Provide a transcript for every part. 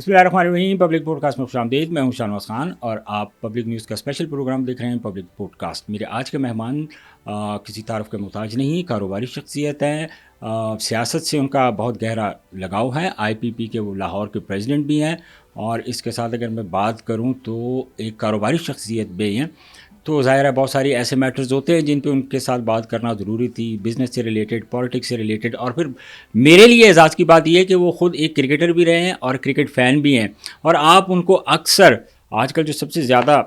بسم اللہ الرحمن الرحیم. پبلک پوڈ کاسٹ میں خوش آمدید. میں ہوں شاہنواز خان اور آپ پبلک نیوز کا اسپیشل پروگرام دیکھ رہے ہیں پبلک پوڈ کاسٹ. میرے آج کے مہمان کسی تعارف کے محتاج نہیں, کاروباری شخصیت ہیں. سیاست سے ان کا بہت گہرا لگاؤ ہے. آئی پی پی کے وہ لاہور کے پریزیڈنٹ بھی ہیں, اور اس کے ساتھ اگر میں بات کروں تو ایک کاروباری شخصیت بھی ہیں. تو ظاہر ہے بہت ساری ایسے میٹرز ہوتے ہیں جن پہ ان کے ساتھ بات کرنا ضروری تھی, بزنس سے ریلیٹڈ, پالیٹکس سے ریلیٹڈ. اور پھر میرے لیے اعزاز کی بات یہ ہے کہ وہ خود ایک کرکٹر بھی رہے ہیں اور کرکٹ فین بھی ہیں. اور آپ ان کو اکثر آج کل جو سب سے زیادہ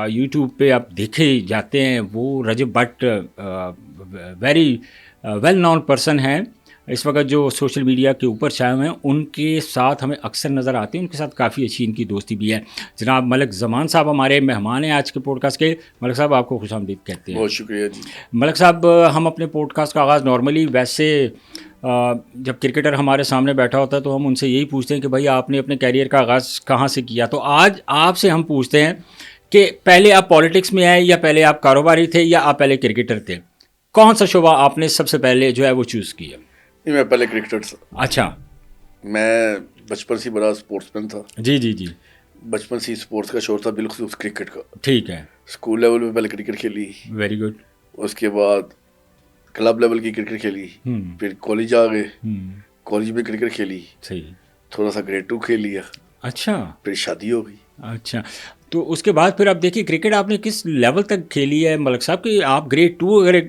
یوٹیوب پہ آپ دیکھے جاتے ہیں وہ Rajab Butt very well known person ہیں اس وقت جو سوشل میڈیا کے اوپر چھائے ہوئے ہیں. ان کے ساتھ ہمیں اکثر نظر آتے ہیں, ان کے ساتھ کافی اچھی ان کی دوستی بھی ہے. جناب ملک زمان صاحب ہمارے مہمان ہیں آج کے پوڈ کاسٹ کے. ملک صاحب آپ کو خوش آمدید کہتے ہیں. بہت شکریہ جی. ملک صاحب, ہم اپنے پوڈ کاسٹ کا آغاز نارملی ویسے جب کرکٹر ہمارے سامنے بیٹھا ہوتا ہے تو ہم ان سے یہی پوچھتے ہیں کہ بھائی آپ نے اپنے کیریئر کا آغاز کہاں سے کیا. تو آج آپ سے ہم پوچھتے ہیں کہ پہلے آپ پالیٹکس میں آئے یا پہلے آپ کاروباری تھے یا آپ پہلے کرکٹر تھے؟ کون سا شعبہ آپ نے سب سے پہلے جو ہے وہ چوز کیا؟ میں پہلے کرکٹر تھا. اچھا. میں بچپن سے بڑا اسپورٹس مین تھا. جی جی جی. بچپن سے اسپورٹس کا شوق تھا, بالخصوص کرکٹ کا. ٹھیک ہے. اسکول لیول میں پہلے کرکٹ کھیلی. Very good. اس کے بعد کلب لیول کی کرکٹ کھیلی. پھر کالج آ گئے, کالج میں کرکٹ کھیلی. صحیح. تھوڑا سا گریڈ 2 کھیل لیا. اچھا. پھر شادی ہو گئی. اچھا. تو اس کے بعد پھر آپ دیکھیے کرکٹ آپ نے کس لیول تک کھیلی ہے ملک صاحب کہ آپ گریڈ 2 اگر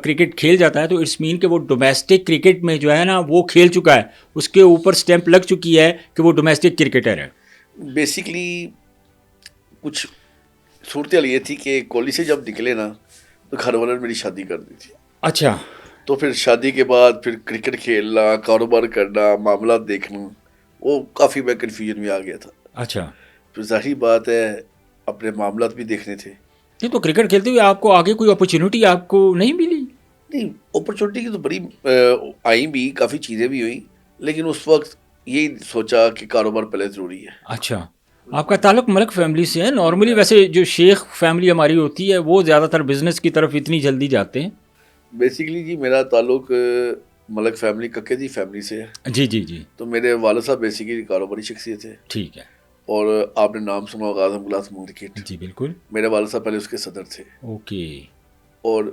کرکٹ کھیل جاتا ہے تو اٹس مین کہ وہ ڈومیسٹک کرکٹ میں جو ہے نا وہ کھیل چکا ہے, اس کے اوپر سٹیمپ لگ چکی ہے کہ وہ ڈومیسٹک کرکٹر ہے. بیسکلی کچھ صورتحال یہ تھی کہ کالج سے جب نکلے نا تو گھر والوں نے میری شادی کر دی تھی. اچھا. تو پھر شادی کے بعد پھر کرکٹ کھیلنا, کاروبار کرنا, معاملات دیکھنا, وہ کافی میں کنفیوژن میں آ گیا تھا. اچھا. پھر ظاہری بات ہے اپنے معاملات بھی دیکھنے تھے. نہیں تو کرکٹ کھیلتے ہوئے آپ کو آگے کوئی اپرچونیٹی آپ کو نہیں ملی؟ نہیں, اپرچونیٹی کی تو بڑی آئی بھی, کافی چیزیں بھی ہوئی, لیکن اس وقت یہی سوچا کہ کاروبار پہلے ضروری ہے. اچھا. آپ کا تعلق ملک فیملی سے ہے؟ نارملی ویسے جو شیخ فیملی ہماری ہوتی ہے وہ زیادہ تر بزنس کی طرف اتنی جلدی جاتے ہیں. بیسیکلی جی میرا تعلق ملک فیملی ککے دی فیملی سے ہے. جی جی جی. تو میرے والد صاحب بیسیکلی کاروباری شخصیت ہے. ٹھیک ہے. اور آپ نے نام سنا ہوگا اعظم گلاس مارکیٹ. جی بالکل. میرے والد صاحب پہلے اس کے صدر تھے. اوکے. اور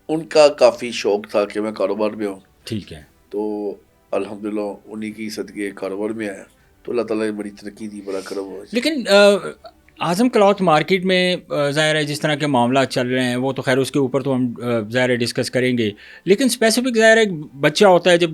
ان کا کافی شوق تھا کہ میں کاروبار میں ہوں. ٹھیک ہے. تو الحمدللہ انہی کی صدقے کاروبار میں آیا تو اللہ تعالیٰ نے بڑی ترقی دی, بڑا کرم ہوا. لیکن اعظم کلاتھ مارکیٹ میں ظاہر ہے جس طرح کے معاملات چل رہے ہیں وہ تو خیر اس کے اوپر تو ہم ظاہر ہے ڈسکس کریں گے, لیکن اسپیسیفک ظاہر ہے ایک بچہ ہوتا ہے, جب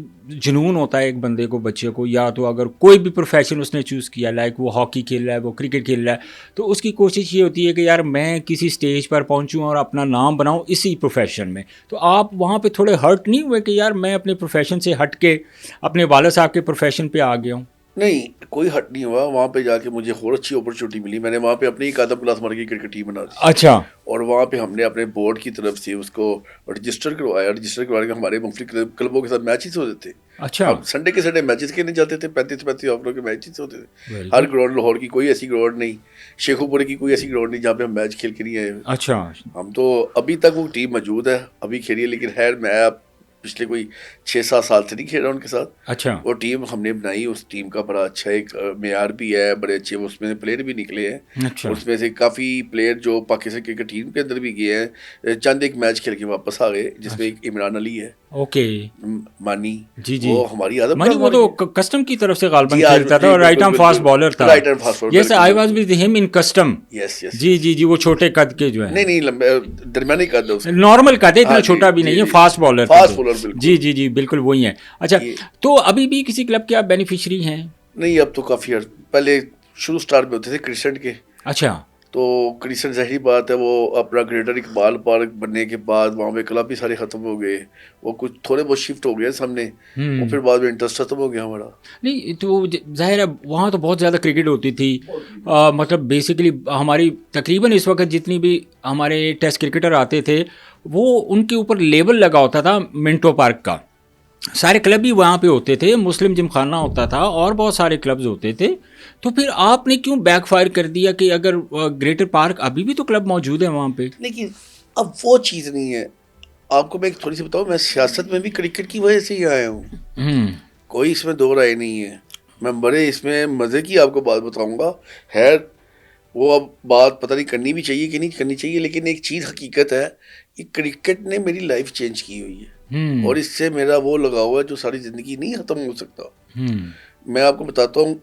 جنون ہوتا ہے ایک بندے کو, بچے کو, یا تو اگر کوئی بھی پروفیشن اس نے چوز کیا, لائک وہ ہاکی کھیل رہا ہے, وہ کرکٹ کھیل رہا ہے, تو اس کی کوشش یہ ہوتی ہے کہ یار میں کسی اسٹیج پر پہنچوں اور اپنا نام بناؤں اسی پروفیشن میں. تو آپ وہاں پہ تھوڑے ہرٹ نہیں ہوئے کہ یار میں اپنے پروفیشن سے ہٹ کے اپنے والد صاحب کے پروفیشن پہ آ گیا ہوں؟ نہیں, کوئی ہٹ نہیں ہوا. وہاں پہ جا کے مجھے اور اچھی اپرچونیٹی ملی. میں نے وہاں پہ اپنی ایک اعظم کلاس مارکیٹ کرکٹ ٹیم بنا دی. اچھا. اور وہاں پہ ہم نے اپنے بورڈ کی طرف سے اس کو رجسٹر کروایا. رجسٹر کروانے کے ہمارے مختلف کلبوں کے ساتھ میچز ہوتے تھے. اچھا. اب سنڈے کے سنڈے میچز کھیلنے جاتے تھے, 35 اووروں کے میچز ہوتے تھے. ہر گراؤنڈ لاہور کی کوئی ایسی گراؤنڈ نہیں, شیخو پورے کی کوئی ایسی گراؤنڈ نہیں جہاں پہ ہم میچ کھیل کے نہیں آئے. اچھا. ہم تو ابھی تک وہ ٹیم موجود ہے, ابھی کھیلی ہے, لیکن خیر میں پچھلے کوئی 6-7 سال سے نہیں کھیل رہا ان کے ساتھ. اچھا. وہ ٹیم ہم نے بنائی, اس ٹیم کا بڑا اچھا ایک معیار بھی ہے, بڑے اچھے اس میں پلیئر بھی نکلے ہیں. اچھا. اس میں سے کافی پلیئر جو پاکستان کرکٹ ٹیم کے اندر بھی گئے ہیں, چند ایک میچ کھیل کے واپس آ گئے, جس میں ایک عمران علی ہے. اوکے. مانی. جی جی. وہ ہماری عادت مانی وہ تو کسٹم کی طرف سے غالباً کھیلتا تھا اور رائٹ آرم فاسٹ بالر تھا. Right arm fast bowler. Yes I was with ہم ان کسٹم. یس یس. جی جی جی. وہ چھوٹے قد کے جو ہے. نہیں لمبے درمیانی قد ہے, نارمل قد ہے, اتنا چھوٹا بھی نہیں ہے, فاسٹ بالر. Fast bowler. جی جی جی بالکل وہی ہیں. اچھا. تو ابھی بھی کسی کلب کے آپ بینیفیشری ہیں؟ نہیں, اب تو کافی پہلے شروع سٹارٹ میں ہوتے تھے کرسنٹ کے. اچھا. تو کرسنٹ ظاہری بات ہے وہ اپنا گریٹر اقبال پارک بننے کے بعد وہاں پہ کلب بھی سارے ختم ہو گئے, وہ کچھ تھوڑے بہت شفٹ ہو گئے سامنے, اور پھر بعد میں انٹرسٹ ختم ہو گیا ہمارا. نہیں تو ظاہر ہے وہاں تو بہت زیادہ کرکٹ ہوتی تھی, مطلب بیسیکلی ہماری تقریباً اس وقت جتنی بھی ہمارے ٹیسٹ کرکٹر آتے تھے وہ ان کے اوپر لیبل لگا ہوتا تھا منٹو پارک کا. سارے کلب ہی وہاں پہ ہوتے تھے, مسلم جم خانہ ہوتا تھا اور بہت سارے کلبز ہوتے تھے. تو پھر آپ نے کیوں بیک فائر کر دیا کہ اگر گریٹر پارک ابھی بھی تو کلب موجود ہے وہاں پہ؟ لیکن اب وہ چیز نہیں ہے. آپ کو میں ایک تھوڑی سی بتاؤں, میں سیاست میں بھی کرکٹ کی وجہ سے ہی آیا ہوں, کوئی اس میں دو رائے نہیں ہے. میں بڑے اس میں مزے کی آپ کو بات بتاؤں گا. خیر وہ اب بات پتہ نہیں کرنی بھی چاہیے کہ نہیں کرنی چاہیے, لیکن ایک چیز حقیقت ہے کہ کرکٹ نے میری لائف چینج کی ہوئی ہے, اور اس سے میرا وہ لگاؤ ہے جو ساری زندگی نہیں ختم ہو سکتا. میں آپ کو بتاتا ہوں,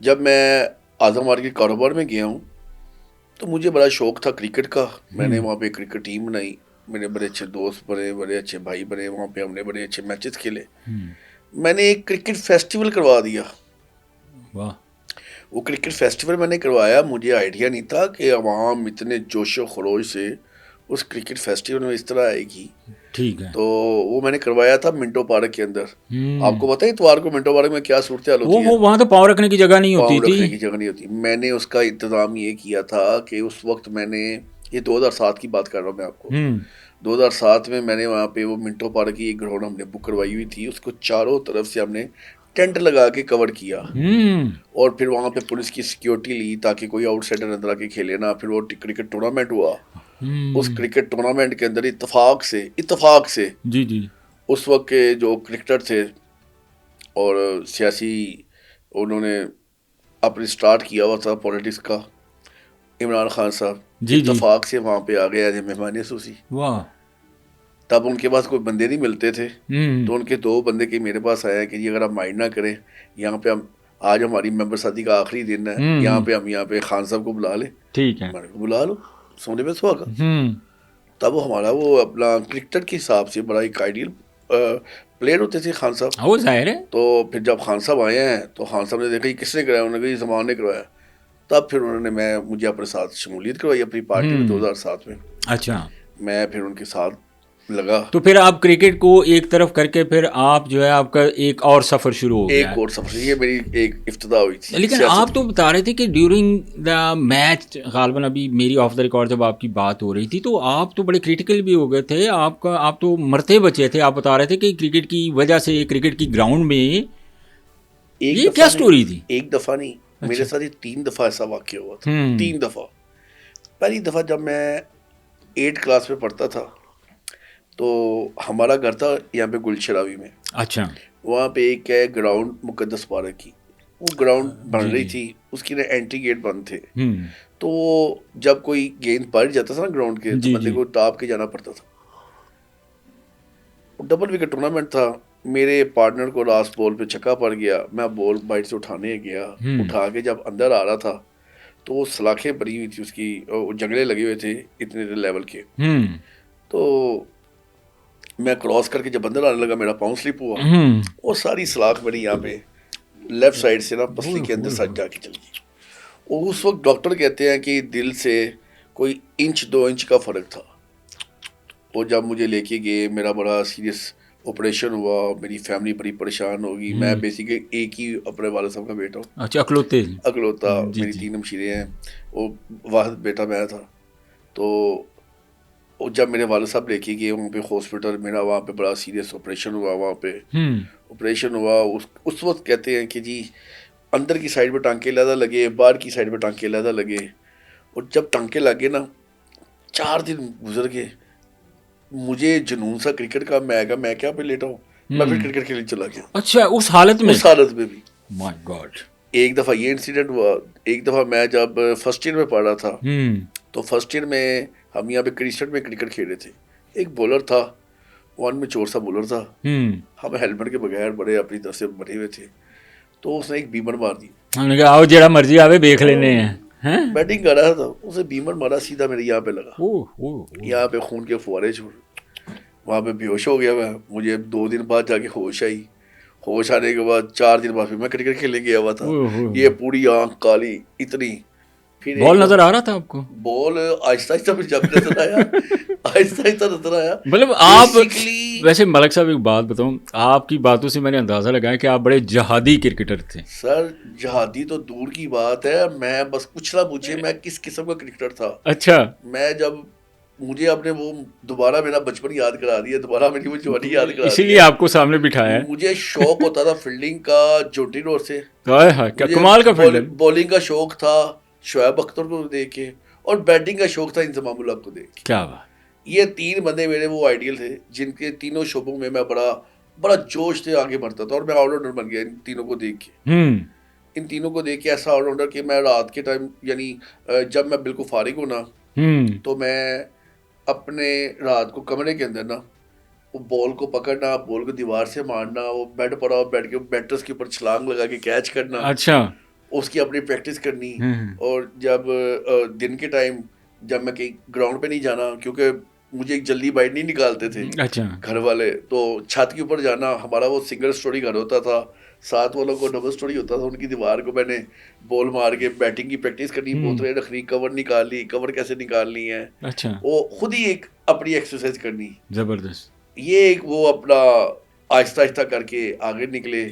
جب میں اعظم آباد کے کاروبار میں گیا ہوں تو مجھے بڑا شوق تھا کرکٹ کا. میں نے وہاں پہ کرکٹ ٹیم بنائی, میرے بڑے اچھے دوست بنے, بڑے اچھے بھائی بنے, وہاں پہ ہم نے بڑے اچھے میچز کھیلے. میں نے ایک کرکٹ فیسٹیول کروا دیا. واہ. وہ کرکٹ فیسٹیول میں نے کروایا, مجھے آئیڈیا نہیں تھا کہ عوام اتنے جوش و خروش سے اس کرکٹ فیسٹیول میں اس طرح آئے گی. ٹھیک ہے. تو وہ میں نے کروایا تھا منٹو پارک کے اندر. آپ کو پتہ ہے اتوار کو منٹو پارک میں کیا صورتحال ہوتی ہے؟ وہاں تو پاؤں رکھنے کی جگہ نہیں ہوتی پاؤں رکھنے کی جگہ نہیں ہوتی. میں نے اس کا انتظام یہ کیا تھا کہ اس وقت میں نے, یہ 2007 کی بات کر رہا ہوں میں آپ کو, 2007 میں نے وہاں پہ وہ منٹو پارک کی ایک گراؤنڈ ہم نے بک کروائی ہوئی تھی. اس کو چاروں طرف سے ہم نے ٹینٹ لگا کے کور کیا, اور پھر وہاں پہ پولیس کی سیکیورٹی لی تاکہ کوئی آؤٹ سائڈر اندر آ کے کھیلے نا. پھر وہ کرکٹ ٹورنامنٹ ہوا. اس کرکٹ ٹورنامنٹ کے اندر اتفاق سے جی اس وقت کے جو کرکٹر تھے اور سیاسی, انہوں نے اپنی سٹارٹ کیا ہوا تھا پولیٹکس کا, عمران خان صاحب اتفاق سے وہاں پہ آ گئے ایز اے مہمان خصوصی. تب ان کے پاس کوئی بندے نہیں ملتے تھے, تو ان کے 2 بندے کے میرے پاس آیا کہ جی اگر آپ مائنڈ نہ کریں, یہاں پہ ہم آج ہماری ممبر شادی کا آخری دن ہے, یہاں پہ ہم یہاں پہ خان صاحب کو بلا لیں. ٹھیک ہے, بلا لو, سونے پہ سوا کا. تب ہمارا وہ اپنا کرکٹر کے حساب سے بڑا ایک آئیڈیل پلیئر ہوتے تھے خان صاحب. وہ ظاہر ہے. تو پھر جب خان صاحب آئے ہیں تو خان صاحب نے دیکھا یہ کس نے کرایا, انہوں نے کہا یہ زمان نے کروایا. تب پھر انہوں نے مجھے اپنے ساتھ شمولیت کروائی اپنی پارٹی میں 2007 میں. اچھا. میں پھر ان کے ساتھ لگا. تو پھر آپ کرکٹ کو ایک طرف کر کے پھر آپ جو ہے آپ کا ایک اور سفر شروع ہو گیا. ایک اور سفر, یہ میری ایک ابتدا ہوئی تھی. لیکن آپ تو بتا رہے تھے کہ ڈیورنگ دا میچ, غالباً ابھی میری آف دا ریکارڈ جب آپ کی بات ہو رہی تھی تو آپ تو بڑے کریٹیکل بھی ہو گئے تھے. آپ تو مرتے بچے تھے. آپ بتا رہے تھے کہ کرکٹ کی وجہ سے, کرکٹ کی گراؤنڈ میں یہ کیا سٹوری تھی؟ ایک دفعہ نہیں, میرے ساتھ یہ 3 دفعہ ایسا واقعہ ہوا تھا. 3 دفعہ. پہلی دفعہ جب میں 8 کلاس میں پڑھتا تھا تو ہمارا گھر تھا یہاں پہ گلشراوی میں. اچھا. وہاں پہ ایک ہے گراؤنڈ مقدس پارک کی, وہ گراؤنڈ بن رہی تھی, اس کی نا انٹری گیٹ بند تھے. تو جب کوئی گیند پڑ جاتا تھا نا گراؤنڈ کے تو بندے کو ٹاپ کے جانا پڑتا تھا. ڈبل وکٹ ٹورنامنٹ تھا. میرے پارٹنر کو لاسٹ بال پہ چھکا پڑ گیا. میں بال بائٹ سے اٹھانے گیا, اٹھا کے جب اندر آ رہا تھا تو وہ سلاخیں بنی ہوئی تھی اس کی, جنگلے لگے ہوئے تھے اتنے لیول کے. تو میں کراس کر کے جب اندر آنے لگا میرا پاؤں سلپ ہوا, اور ساری سلاخ بنی یہاں پہ لیفٹ سائڈ سے نا پسلی کے اندر سچ جا کے چل گئی. اور اس وقت ڈاکٹر کہتے ہیں کہ دل سے کوئی 1-2 انچ کا فرق تھا. اور جب مجھے لے کے گئے, میرا بڑا سیریس آپریشن ہوا, میری فیملی بڑی پریشان ہوگی. میں بیسیکلی ایک ہی اپنے والد صاحب کا بیٹا ہوں. اچھا, اکلوتا. میری 3 ہمشیرے ہیں, وہ واحد بیٹا میں تھا. تو جب میرے والد صاحب لے کے گئے وہاں پہ ہاسپٹل, میرا وہاں پہ بڑا سیریس آپریشن ہوا. وہاں پہ آپریشن ہوا, اس وقت کہتے ہیں کہ جی اندر کی سائڈ پہ ٹانکے علیحدہ لگے, باہر کی سائڈ پہ ٹانکے علیحدہ لگے. اور جب ٹانکے لگے نا 4 دن گزر گئے, مجھے جنون سا کرکٹ کا. میں کیا پہ لیٹا ہوں, میں پھر کرکٹ کھیلنے چلا گیا. اچھا, اس حالت میں بھی. مائی گاڈ. ایک دفعہ یہ انسیڈنٹ ہوا. ایک دفعہ میں جب فرسٹ ایئر میں پڑھ رہا تھا تو فرسٹ ایئر میں ہم یہاں پہ کرسٹر میں کرکٹ کھیل رہے تھے. ایک بولر تھا, ون میں چور سا بولر تھا. ہم ہیلمٹ کے بغیر بڑے اپنی طرف سے بنے ہوئے تھے. تو اس نے ایک بیمر مار دی. ہم نے کہا آؤ جڑا مرضی آوے دیکھ لینے ہیں. بیٹنگ کر رہا تھا, اسے بیمر مارا, سیدھا میرے یہاں پہ لگا. یہاں پہ خون کے فوارے چھوڑ, وہاں پہ بے ہوش ہو گیا میں. مجھے 2 دن بعد جا کے ہوش آئی. ہوش آنے کے بعد 4 دن بعد پھر میں کرکٹ کھیلنے گیا ہوا تھا. یہ پوری آنکھ کالی اتنی. بال نظر آ رہا تھا آپ کو؟ بال آہستہ آہستہ پھر جب نظر آیا, آہستہ آہستہ نظر آیا. مطلب آپ ویسے ملک صاحب ایک بات بتاؤں, آپ کی باتوں سے میں نے اندازہ لگایا کہ آپ بڑے جہادی کرکٹر تھے. سر جہادی تو دور کی بات ہے, میں بس کچھ نہ پوچھے میں کس قسم کا کرکٹر تھا. اچھا. میں جب مجھے آپ نے وہ دوبارہ میرا بچپن یاد کرا دیا, دوبارہ میری وہ جوانی یاد کرا دیا, اسی لیے آپ کو سامنے بٹھایا ہے. مجھے شوق ہوتا تھا فیلڈنگ کا جونٹی روڈ سے. کیا کمال کا فیلڈر. بولنگ کا شوق تھا شعیب اختر کو دیکھ کے, اور بیٹنگ کا شوق تھا انضمام الحق کو دیکھ کے. کیا بات. یہ 3 بندے میرے وہ آئیڈیل تھے جن کے تینوں شعبوں میں میں بڑا بڑا جوش سے آگے بڑھتا تھا, اور میں آل راؤنڈر بن گیا ان تینوں کو دیکھ کے. ان تینوں کو دیکھ کے ایسا آل راؤنڈر کہ میں رات کے ٹائم, یعنی جب میں بالکل فارغ ہوں نا, تو میں اپنے رات کو کمرے کے اندر نا وہ بال کو پکڑنا, بال کو دیوار سے مارنا, وہ بیڈ پڑا بیٹھ کے بیٹرس کے اوپر چھلانگ لگا کے کیچ کرنا, اچھا, اس کی اپنی پریکٹس کرنی. اور جب دن کے ٹائم جب میں کہیں گراؤنڈ پہ نہیں جانا, کیونکہ مجھے جلدی باہر نہیں نکالتے تھے اچھا, گھر والے, تو چھت کے اوپر جانا, ہمارا وہ سنگل سٹوری گھر ہوتا تھا, 7 والوں کو ڈبل سٹوری ہوتا تھا, ان کی دیوار کو میں نے بال مار کے بیٹنگ کی پریکٹس کرنی, بوتلیں رکھنی, کور نکال لی, کور کیسے نکالنی ہے, اچھا, وہ خود ہی ایک اپنی ایکسرسائز کرنی. زبردست. یہ ایک وہ اپنا آہستہ آہستہ کر کے آگے نکلے.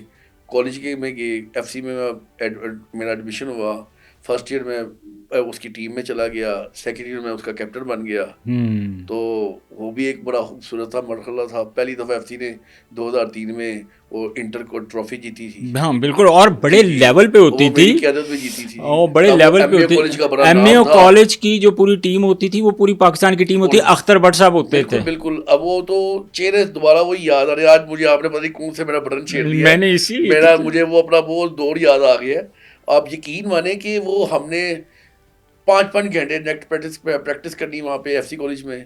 کالج کے میں گئے, ایف سی میں میرا ایڈمیشن ہوا, فرسٹ ایئر میں اس کی ٹیم میں چلا گیا, سیکنڈ ایئر میں اس کا کیپٹن بن گیا. تو وہ بھی ایک بڑا خوبصورت تھا مرحلہ تھا. پہلی دفعہ ایف سی نے 2003 میں وہ انٹر کو ٹرافی جیتی تھی. ہاں بالکل, اور بڑے لیول پہ ہوتی تھی, میری قیادت میں جیتی تھی, اور بڑے لیول پہ ہوتی تھی. ایم اے کالج کی جو پوری ٹیم ہوتی تھی وہ پوری پاکستان کی ٹیم ہوتی ہے, اختر بٹ صاحب ہوتے تھے. بالکل. اب وہ تو چہرے دوبارہ وہی یاد آ رہے. آج مجھے آپ نے پتہ نہیں کون سے میرا بٹن چھیڑ دیا, میں نے اسی میرا مجھے وہ اپنا وہ دور یاد آ گیا. آپ یقین مانیں کہ وہ ہم نے 5 گھنٹے نیٹ پریکٹس کرنی وہاں پہ ایف سی کالج میں.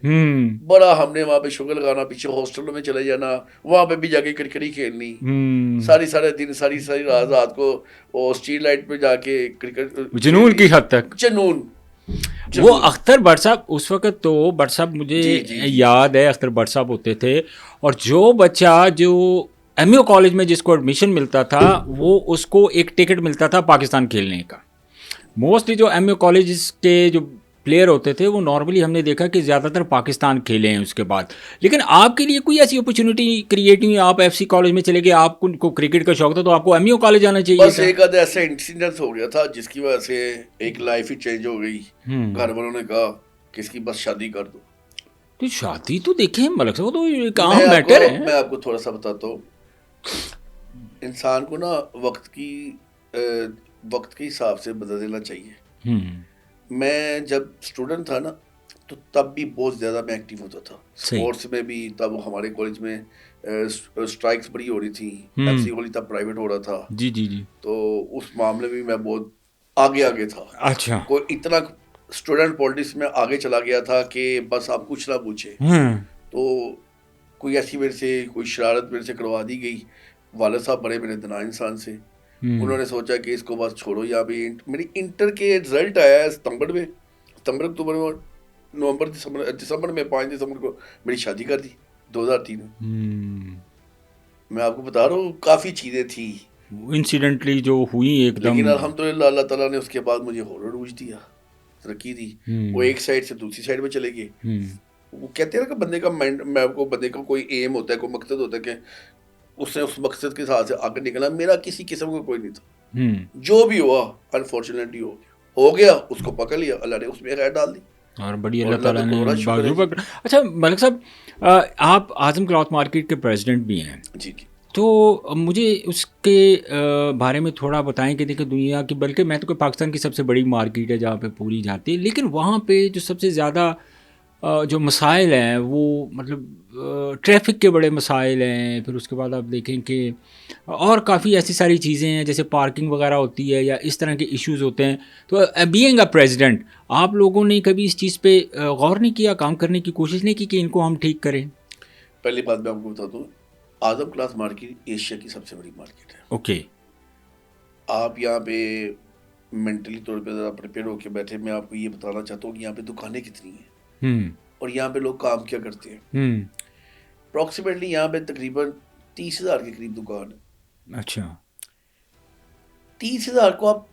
بڑا ہم نے وہاں پہ شوگر لگانا, پیچھے ہاسٹلوں میں چلے جانا, وہاں پہ بھی جا کے کرکٹ کھیلنی, سارے دن ساری رات کو وہ اسٹریٹ لائٹ پہ جا کے کرکٹ, جنون کی حد تک جنون. وہ اختر بٹ صاحب اس وقت, تو بٹ صاحب مجھے یاد ہے اختر بٹ صاحب ہوتے تھے, اور جو بچہ جو ایم یو کالج میں جس کو ایڈمیشن ملتا تھا وہ اس کو ایک ٹکٹ ملتا تھا پاکستان کھیلنے کا. موسٹلی جو ایم یو کالجز کے جو پلیئر ہوتے تھے وہ نارملی ہم نے دیکھا کہ زیادہ تر پاکستان کھیلے ہیں اس کے بعد. لیکن آپ کے لیے کوئی ایسی اپرچونیٹی کریٹ ہوئی, آپ ایف سی کالج میں چلے گئے, آپ کو کرکٹ کا شوق تھا تو آپ کو ایم یو کالج آنا چاہیے. بس ایک آدھا ایسا انسیڈنٹ ہو گیا تھا جس کی وجہ سے ایک لائف ہی چینج ہو گئی. گھر والوں نے کہا کہ اس کی بس شادی کر دو. تو شادی تو دیکھیں ملک صاحب, وہ تو ایک عام میٹر ہے. میں آپ کو تھوڑا سا بتاتا ہوں, انسان کو نا وقت کے حساب سے بدل دینا چاہیے. میں جب اسٹوڈنٹ تھا نا تو تب بھی بہت زیادہ میں ایکٹیو ہوتا تھا اسپورٹس میں بھی. تب ہمارے کالج میں اسٹرائکس بڑی ہو رہی تھی, ایف سی کالج تب پرائیویٹ ہو رہا تھا. جی. تو اس معاملے میں میں بہت آگے تھا. اچھا, کوئی اتنا اسٹوڈنٹ پالیٹکس میں آگے چلا گیا تھا کہ بس آپ کچھ نہ پوچھے. تو کوئی ایسی میرے سے کوئی شرارت میرے سے کروا دی گئی. والد صاحب بڑے میرے دنا انسان سے, انہوں نے سوچا کہ اس کو بس چھوڑو. یا بھی میری انٹر کے رزلٹ آیا ہے ستمبر اکتوبر میں, دسمبر میں 5 دسمبر کو میری شادی کر دی 2003 میں. میں آپ کو بتا رہا ہوں کافی چیزیں تھیں انسیڈنٹلی جو ہوئی ایک دم, لیکن الحمدللہ اللہ تعالیٰ نے اس کے بعد مجھے اور عروج دیا, ترقی دی. وہ ایک سائڈ سے دوسری سائڈ میں چلے گئے. وہ کہتے ہیں نا کہ بندے کا مائنڈ, بندے کا کوئی ایم ہوتا ہے, کوئی مقصد ہوتا ہے کہ اس نے اس مقصد کے ساتھ سے آگے نکلنا. میرا کسی قسم کا کوئی نہیں تھا. جو بھی ہوا انفارچونیٹلی ہو گیا, اس کو پکڑ لیا, اللہ نے اس میں خیر ڈال دی, اور بڑی اللہ تعالیٰ نے بازو پکڑا. اچھا ملک صاحب, آپ اعظم کلاتھ مارکیٹ کے پریزیڈنٹ بھی ہیں. جی. تو مجھے اس کے بارے میں تھوڑا بتائیں کہ دیکھیں دنیا کی, بلکہ میں تو کہ پاکستان کی سب سے بڑی مارکیٹ ہے جہاں پہ پوری جاتی ہے, لیکن وہاں پہ جو سب سے زیادہ جو مسائل ہیں وہ مطلب ٹریفک کے بڑے مسائل ہیں. پھر اس کے بعد آپ دیکھیں کہ اور کافی ایسی ساری چیزیں ہیں جیسے پارکنگ وغیرہ ہوتی ہے یا اس طرح کے ایشوز ہوتے ہیں. تو بینگ اے پریزیڈنٹ, آپ لوگوں نے کبھی اس چیز پہ غور نہیں کیا, کام کرنے کی کوشش نہیں کی کہ ان کو ہم ٹھیک کریں؟ پہلی بات میں آپ کو بتا دوں, اعظم کلاس مارکیٹ ایشیا کی سب سے بڑی مارکیٹ ہے. اوکے. آپ یہاں پہ مینٹلی طور پہ ذرا پریپیئر ہو کے بیٹھے. میں آپ کو یہ بتانا چاہتا ہوں کہ یہاں پہ دکانیں کتنی ہیں اور یہاں پہ لوگ کام کیا کرتے ہیں. اپروکسیمیٹلی یہاں پہ تقریباً 30,000 کے قریب دکان ہے. اچھا, 30,000 کو آپ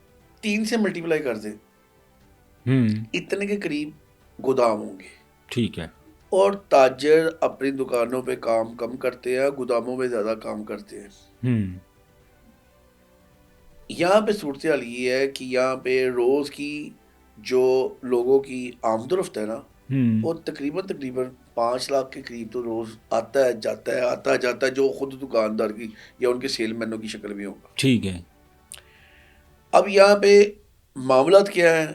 3 سے ملٹیپلائی کر دیں, اتنے کے قریب گودام ہوں گے. ٹھیک ہے. اور تاجر اپنی دکانوں پہ کام کم کرتے ہیں, گوداموں میں زیادہ کام کرتے ہیں. یہاں پہ صورتحال یہ ہے کہ یہاں پہ روز کی جو لوگوں کی آمد و رفت ہے نا, وہ تقریباً 5 لاکھ کے قریب تو روز آتا ہے جاتا ہے, جو خود دکاندار کی یا ان کے سیل مینوں کی شکل میں ہوگا. ٹھیک ہے. اب یہاں پہ معاملات کیا ہیں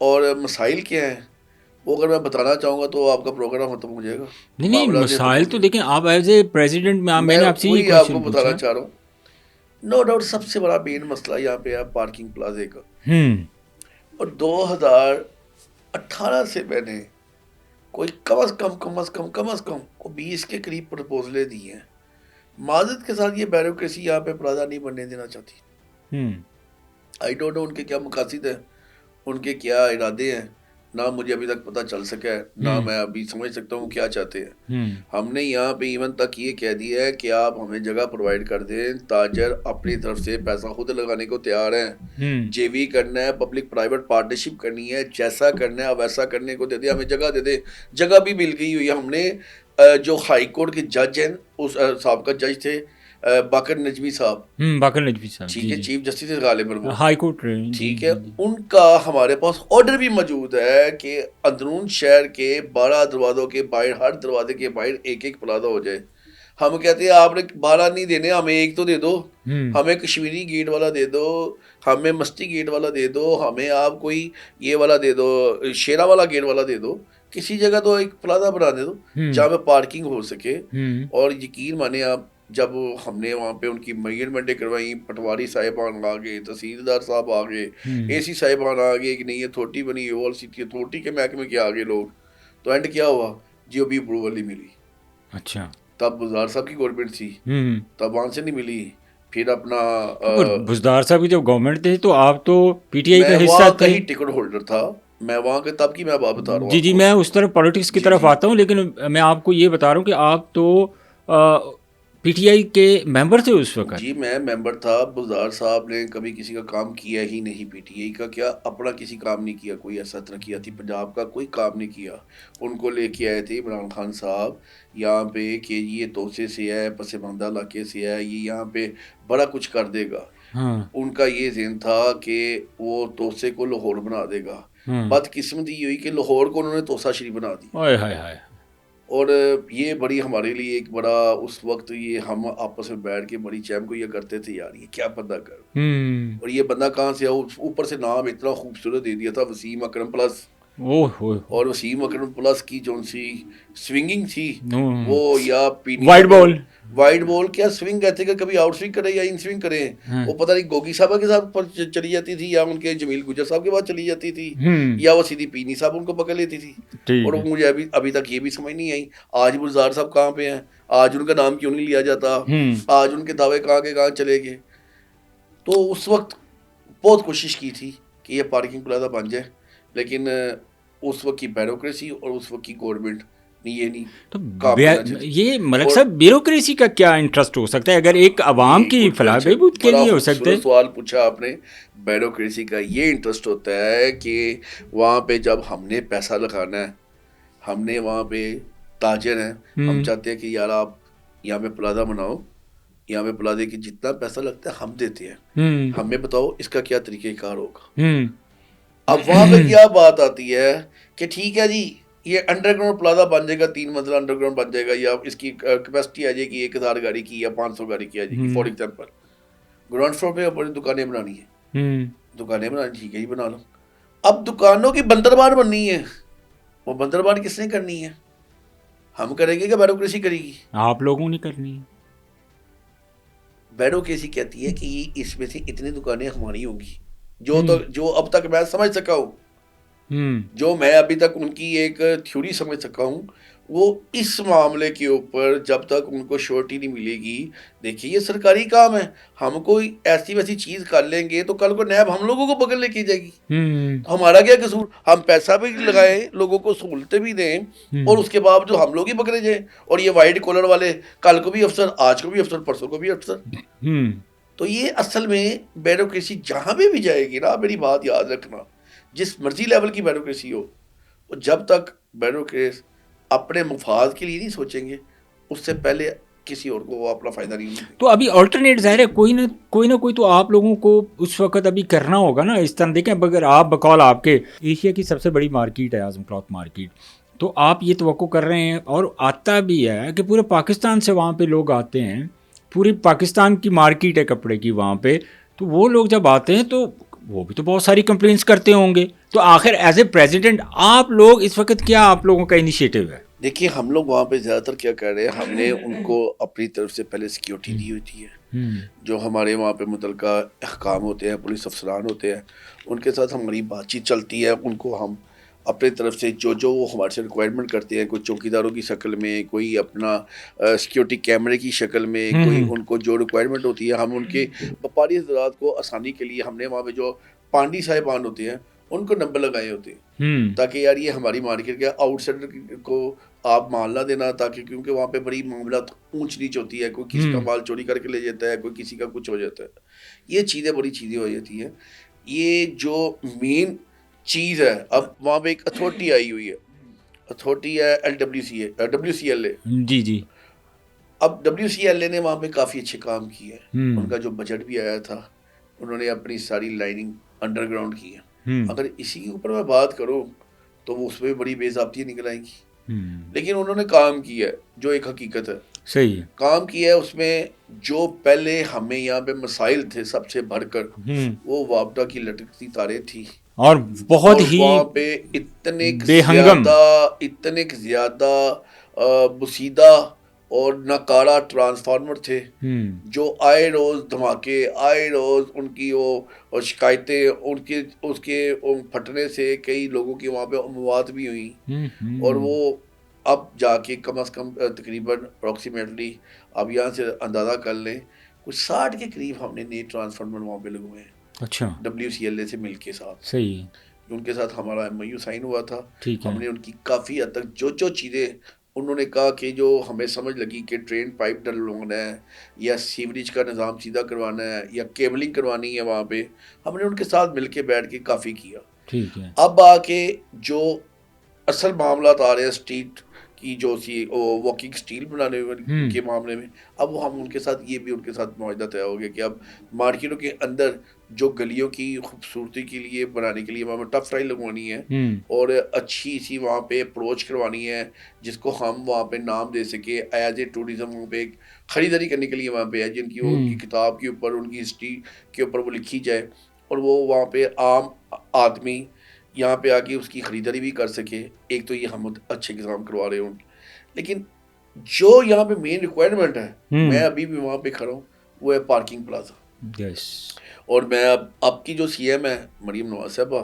اور مسائل کیا ہیں, وہ اگر میں بتانا چاہوں گا تو آپ کا پروگرام ختم ہو جائے گا. نہیں نہیں، معاملات یہ مسائل ختم تو ہو دیکھیں آپ ایز اے پریزیڈنٹ میں میں نے آپ سے یہ وہی آپ کو کوشچن بتانا پوچھا. چاہ رہا ہوں. نو ڈاؤٹ سب سے بڑا مین مسئلہ یہاں پہ ہے پارکنگ پلازے کا. اور 2018 سے میں نے کوئی کم از کم 20 کے قریب پرپوزلیں دی ہیں. معذرت کے ساتھ یہ بیوروکریسی یہاں پہ پلازا نہیں بننے دینا چاہتی. آئی ڈونٹ نو ان کے کیا مقاصد ہیں, ان کے کیا ارادے ہیں, نہ مجھے ابھی تک پتہ چل سکا ہے, نہ میں ابھی سمجھ سکتا ہوں کیا چاہتے ہیں. ہم نے یہاں پہ ایون تک یہ کہہ دیا ہے کہ آپ ہمیں جگہ پرووائڈ کر دیں, تاجر اپنی طرف سے پیسہ خود لگانے کو تیار ہیں, جے وی کرنا ہے, پبلک پرائیویٹ پارٹنرشپ کرنی ہے, جیسا کرنا ہے ویسا کرنے کو دے دیں, ہمیں جگہ دے دیں. جگہ بھی مل گئی ہوئی ہے. ہم نے جو ہائی کورٹ کے جج ہیں, اس سابقہ جج تھے باقر نجوی صاحب, باقر نجوی صاحب, ٹھیک ہے, چیف جسٹس غالباً وہ ہائی کورٹ, ٹھیک ہے, ان کا ہمارے پاس آرڈر بھی موجود ہے کہ اندرون شہر کے 12 دروازوں کے باہر, ہر دروازے کے باہر ایک ایک پلازا ہو جائے. ہم کہتے ہیں آپ نے 12 نہیں دینے, ہمیں ایک تو دے دو, ہمیں کشمیری گیٹ والا دے دو, ہمیں مستی گیٹ والا دے دو, ہمیں آپ کوئی یہ والا دے دو, شیرا والا گیٹ والا دے دو, کسی جگہ تو ایک پلازا بنا دے دو جہاں پہ پارکنگ ہو سکے. اور یقین مانے آپ, جب ہم نے وہاں پہ ان کی میجرمنٹیں کروائی, پٹواری صاحبان آ گئے, تحصیلدار صاحب آ گئے, اے سی صاحبان آ گئے کہ نہیں یہ اتھارٹی بنی, اول سٹی اتھارٹی کے محکمے کے آگے لوگ, تو اینڈ کیا ہوا, جی ابھی اپروول نہیں ملی. اچھا, تب بزدار صاحب کی گورنمنٹ تھی, تب وہاں سے نہیں ملی. پھر اپنا بزدار صاحب کی جب گورنمنٹ تھی تو آپ تو پی ٹی آئی کا میں حصہ وہاں کا تھے. ہی ٹکٹ ہولڈر تھا, میں وہاں کے تب کی میں بات بتا رہا ہوں. جی میں اس طرف پالیٹکس کی طرف آتا ہوں, لیکن میں آپ کو یہ بتا رہا ہوں کہ آپ تو پی ٹی آئی کے ممبر تھے اس وقت. جی میں ممبر تھا. بزدار صاحب نے کبھی کسی کا کام کیا ہی نہیں, پی ٹی آئی کا کیا اپنا کسی کام نہیں کیا, کوئی ایسا ترقیاتی پنجاب کا کوئی کام نہیں کیا. ان کو لے کے آئے تھے عمران خان صاحب یہاں پہ کہ یہ توسے سے ہے, پسماندہ علاقے سے ہے, یہ یہاں پہ بڑا کچھ کر دے گا. ان کا یہ ذہن تھا کہ وہ توسے کو لاہور بنا دے گا. بدقسمتی یہ ہوئی کہ لاہور کو انہوں نے توسا شریف بنا دیا. اور یہ بڑی ہمارے لیے ایک بڑا, اس وقت یہ ہم آپس میں بیٹھ کے بڑی چیم کو یہ کرتے تھے, یار یہ کیا بندہ کر, اور یہ بندہ کہاں سے آؤ. اوپر سے نام اتنا خوبصورت دے دیا تھا, وسیم اکرم پلس. اور وسیم اکرم پلس کی جو سی سوئنگنگ تھی وہ یا وائٹ بال کیا سوئنگ کہتے کہ کبھی آؤٹ سوئنگ کرے یا ان سوئنگ کرے, وہ پتہ نہیں گوگی صاحبہ کے ساتھ چلی جاتی تھی یا ان کے جمیل گجر صاحب کے بعد چلی جاتی تھی, یا وہ سیدھی پینی صاحب ان کو پکڑ لیتی تھی. اور مجھے ابھی تک یہ بھی سمجھ نہیں آئی آج بزدار صاحب کہاں پہ ہیں, آج ان کا نام کیوں نہیں لیا جاتا, آج ان کے دعوے کہاں کے کہاں چلے گئے. تو اس وقت بہت کوشش کی تھی کہ یہ پارکنگ پلازا بن جائے, لیکن اس وقت کی بیوروکریسی اور اس وقت کی گورنمنٹ یہ نہیں. تو یہ ملک صاحب بیوروکریسی کا کیا انٹرسٹ ہو سکتا ہے اگر ایک عوام کی فلاح بہبود کے لیے ہو سکتا ہے؟ سوال پوچھا آپ نے. بیوروکریسی کا یہ انٹرسٹ ہوتا ہے کہ وہاں پہ جب ہم نے پیسہ لگانا ہے, ہم نے وہاں پہ تاجر ہیں, ہم چاہتے ہیں کہ یار آپ یہاں پہ پلازا بناؤ, یہاں پہ پلازے کی جتنا پیسہ لگتا ہے ہم دیتے ہیں, ہمیں بتاؤ اس کا کیا طریقہ کار ہوگا. اب وہاں پہ کیا بات آتی ہے کہ ٹھیک ہے جی یہ انڈر گراؤنڈ پلازا بن جائے گا, 3 منزلہ انڈر گراؤنڈ بن جائے گا, یا اس کی کیپیسٹی آ جائے گی 1000 گاڑی کی یا 500 گاڑی کی آ جائے گی. فار ایگزامپل گراؤنڈ فلور پہ اپنی دکانیں بنانی ہیں, دکانیں بنانی ٹھیک ہے جی بنا لو. اب دکانوں کی بندربار بننی ہے, وہ بندربار کس نے کرنی ہے, ہم کریں گے کہ بیوروکریسی کرے گی؟ آپ لوگوں نے کرنی ہے. بیوروکریسی کہتی ہے کہ اس میں سے اتنی دکانیں ہماری ہوں گی, جو اب تک میں سمجھ سکا ہوں, جو میں ابھی تک ان کی ایک تھیوری سمجھ سکا ہوں, وہ اس معاملے کے اوپر جب تک ان کو شورٹی نہیں ملے گی. دیکھیے یہ سرکاری کام ہے, ہم کوئی ایسی ویسی چیز کر لیں گے تو کل کو نیب ہم لوگوں کو پکڑ لے کے جائے گی. ہمارا کیا قصور, ہم پیسہ بھی لگائیں, لوگوں کو سہولتیں بھی دیں, اور اس کے باوجود ہم لوگ ہی پکڑے جائیں. اور یہ وائٹ کالر والے کل کو بھی افسر, آج کو بھی افسر, پرسوں کو بھی افسر. تو یہ اصل میں بیوروکریسی جہاں بھی جائے گی نا, میری بات یاد رکھنا, جس مرضی لیول کی بیوروکریسی ہو, جب تک بیوروکریس اپنے مفاد کے لیے نہیں سوچیں گے, اس سے پہلے کسی اور کو وہ اپنا فائدہ نہیں ملے. تو ابھی آلٹرنیٹ ظاہر ہے کوئی نہ کوئی تو آپ لوگوں کو اس وقت ابھی کرنا ہوگا نا. اس طرح دیکھیں اگر آپ بقول آپ کے ایشیا کی سب سے بڑی مارکیٹ ہے اعظم کلاتھ مارکیٹ, تو آپ یہ توقع کر رہے ہیں, اور آتا بھی ہے کہ پورے پاکستان سے وہاں پہ لوگ آتے ہیں, پوری پاکستان کی مارکیٹ ہے کپڑے کی وہاں پہ, تو وہ لوگ جب آتے ہیں تو وہ بھی تو بہت ساری کمپلینس کرتے ہوں گے. تو آخر ایز اے پریزیڈنٹ آپ لوگ اس وقت کیا آپ لوگوں کا انیشیٹو ہے؟ دیکھیے ہم لوگ وہاں پہ زیادہ تر کیا کر رہے ہیں, ہم نے ان کو اپنی طرف سے پہلے سیکیورٹی دی ہوتی ہے. جو ہمارے وہاں پہ متعلقہ احکام ہوتے ہیں, پولیس افسران ہوتے ہیں, ان کے ساتھ ہماری بات چیت چلتی ہے. ان کو ہم اپنے طرف سے جو وہ ہمارے سے ریکوائرمنٹ کرتے ہیں, کوئی چوکیداروں کی شکل میں, کوئی اپنا سیکیورٹی کیمرے کی شکل میں, کوئی ان کو جو ریکوائرمنٹ ہوتی ہے, ہم ان کے وپاری حضرات کو آسانی کے لیے ہم نے وہاں پہ جو پانڈی صاحبان ہوتے ہیں ان کو نمبر لگائے ہوتے ہیں, تاکہ یار یہ ہماری مارکیٹ کے آؤٹ سائڈر کو آپ مال نہ دینا, تاکہ کیونکہ وہاں پہ بڑی معاملات اونچ نیچ ہوتی ہے, کوئی کسی کا مال چوری کر کے لے جاتا ہے, کوئی کسی کا کچھ ہو جاتا ہے. یہ چیزیں بڑی چیزیں ہو جاتی ہیں. یہ جو مین چیز ہے, اب وہاں پہ ایک اتھارٹی آئی ہوئی ہے, اتھارٹی ہے WCLA. جی جی. اب WCLA نے وہاں پہ کافی اچھے کام کیے ہیں. ان کا جو بجٹ بھی آیا تھا, انہوں نے اپنی ساری لائننگ انڈر گراؤنڈ کی ہے. اگر اسی کے اوپر میں بات کروں تو وہ اس میں بڑی بے ضابطگی نکل آئیں گی, لیکن انہوں نے کام کیا ہے جو ایک حقیقت ہے. صحیح ہے. کام کیا ہے اس میں جو پہلے ہمیں یہاں پہ مسائل تھے سب سے بڑھ کر, وہ وابڈا کی لٹکتی تاریں تھی, اور بہت ہی وہاں پہ اتنے زیادہ بسیدہ اور ناکارہ ٹرانسفارمر تھے, جو آئے روز دھماکے, آئے روز ان کی وہ شکایتیں, اس کے پھٹنے سے کئی لوگوں کی وہاں پہ اموات بھی ہوئیں. اور وہ اب جا کے کم از کم تقریباً اپروکسیمیٹلی اب یہاں سے اندازہ کر لیں کچھ 60 کے قریب ہم نے نئے ٹرانسفارمر وہاں پہ لگوائے ہیں. اچھا. WCLA سے مل کے ساتھ. صحیح. ان کے ساتھ ہمارا MOU سائن ہوا تھا. ٹھیک ہے. ہم نے ان کی کافی حد تک جو چیزیں انہوں نے کہا کہ جو ہمیں سمجھ لگی کہ ٹرین پائپ ڈلوانا ہے, یا سیوریج کا نظام سیدھا کروانا ہے, یا کیبلنگ کروانی ہے, وہاں پہ ہم نے ان کے ساتھ مل کے بیٹھ کے کافی کیا. ٹھیک ہے. اب آ کے جو اصل معاملات آ رہے ہیں اسٹریٹ کی, جو واکنگ اسٹیل بنانے کے معاملے میں, اب وہ ہم ان کے ساتھ یہ بھی ان کے ساتھ معاہدہ طے ہو گیا کہ اب مارکیٹوں کے اندر جو گلیوں کی خوبصورتی کے لیے بنانے کے لیے وہاں پہ ٹف ٹائی لگوانی ہے, اور اچھی سی وہاں پہ اپروچ کروانی ہے, جس کو ہم وہاں پہ نام دے سکے ایز اے ٹورزم. وہاں پہ خریداری کرنے کے لیے وہاں پہ ہے, جن کی ان کی کتاب کے اوپر, ان کی ہسٹری کے اوپر وہ لکھی جائے, اور وہ وہاں پہ عام آدمی یہاں پہ آ کے اس کی خریداری بھی کر سکے. ایک تو یہ ہم اچھے کام کروا رہے ہوں, لیکن جو یہاں پہ مین ریکوائرمنٹ ہے, میں ابھی بھی وہاں پہ کھڑا ہوں, وہ ہے پارکنگ پلازا. اور میں اب کی جو CM ہے مریم نواز صاحبہ,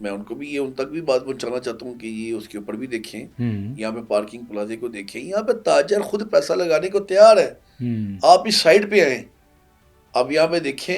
میں ان کو بھی ان تک بھی بات پہنچانا چاہتا ہوں کہ یہ اس کے اوپر بھی دیکھیں, یہاں پہ پارکنگ پلازے کو دیکھیں. یہاں پہ تاجر خود پیسہ لگانے کو تیار ہے, آپ اس سائڈ پہ آئیں, اب یہاں پہ دیکھیں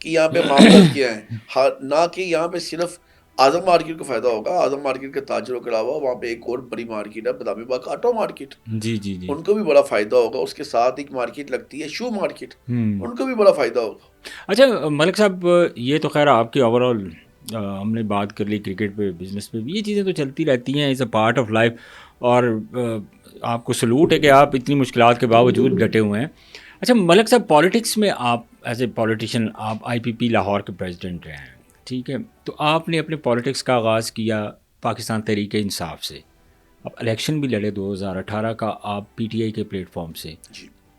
کہ یہاں پہ معاملات کیا ہیں. نہ کہ یہاں پہ صرف اعظم مارکیٹ کو فائدہ ہوگا, اعظم مارکیٹ کے تاجروں کے علاوہ وہاں پہ ایک اور بڑی مارکیٹ ہے بادامی باغ آٹو مارکیٹ. جی جی جی. ان کو بھی بڑا فائدہ ہوگا. اس کے ساتھ ایک مارکیٹ لگتی ہے شو مارکیٹ, ان کو بھی بڑا فائدہ ہوگا. اچھا ملک صاحب, یہ تو خیر آپ کی اوور آل ہم نے بات کر لی کرکٹ پہ, بزنس پہ, یہ چیزیں تو چلتی رہتی ہیں, از اے پارٹ آف لائف. اور آپ کو سلوٹ ہے کہ آپ اتنی مشکلات کے باوجود ڈٹے ہوئے ہیں. اچھا ملک صاحب, پالیٹکس میں آپ ایز اے پولیٹیشین, آپ IPP لاہور کے پریزیڈنٹ رہے ہیں, ٹھیک ہے, تو آپ نے اپنے پالیٹکس کا آغاز کیا پاکستان تحریک انصاف سے. اب الیکشن بھی لڑے 2018 کا آپ PTI کے پلیٹ فارم سے.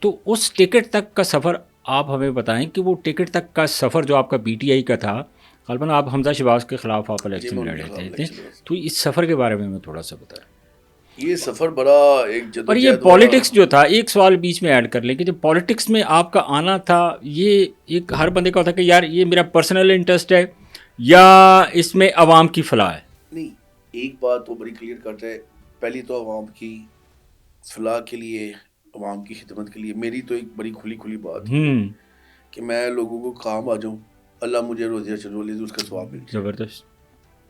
تو اس ٹکٹ تک کا سفر آپ ہمیں بتائیں کہ وہ ٹکٹ تک کا سفر جو آپ کا PTI کا تھا, غالباً آپ حمزہ شہباز کے خلاف آپ الیکشن لڑے تھے, تو اس سفر کے بارے میں ہمیں تھوڑا سا بتائیں. یہ سفر بڑا ایک اور یہ پالیٹکس جو تھا, ایک سوال بیچ میں ایڈ کر لیں کہ جو پالیٹکس میں آپ کا آنا تھا, یہ ایک ہر بندے کا ہوتا ہے کہ یار یہ میرا پرسنل انٹرسٹ ہے یا اس میں عوام کی فلاح ہے. نہیں, ایک بات وہ بڑی کلیئر کرتا ہے, پہلی تو عوام کی فلاح کے لیے, عوام کی خدمت کے لیے میری تو ایک بڑی کھلی بات ہے کہ میں لوگوں کو کام آ جاؤں, اللہ مجھے روزی چلو لے اس کا ثواب مل جائے. زبردست.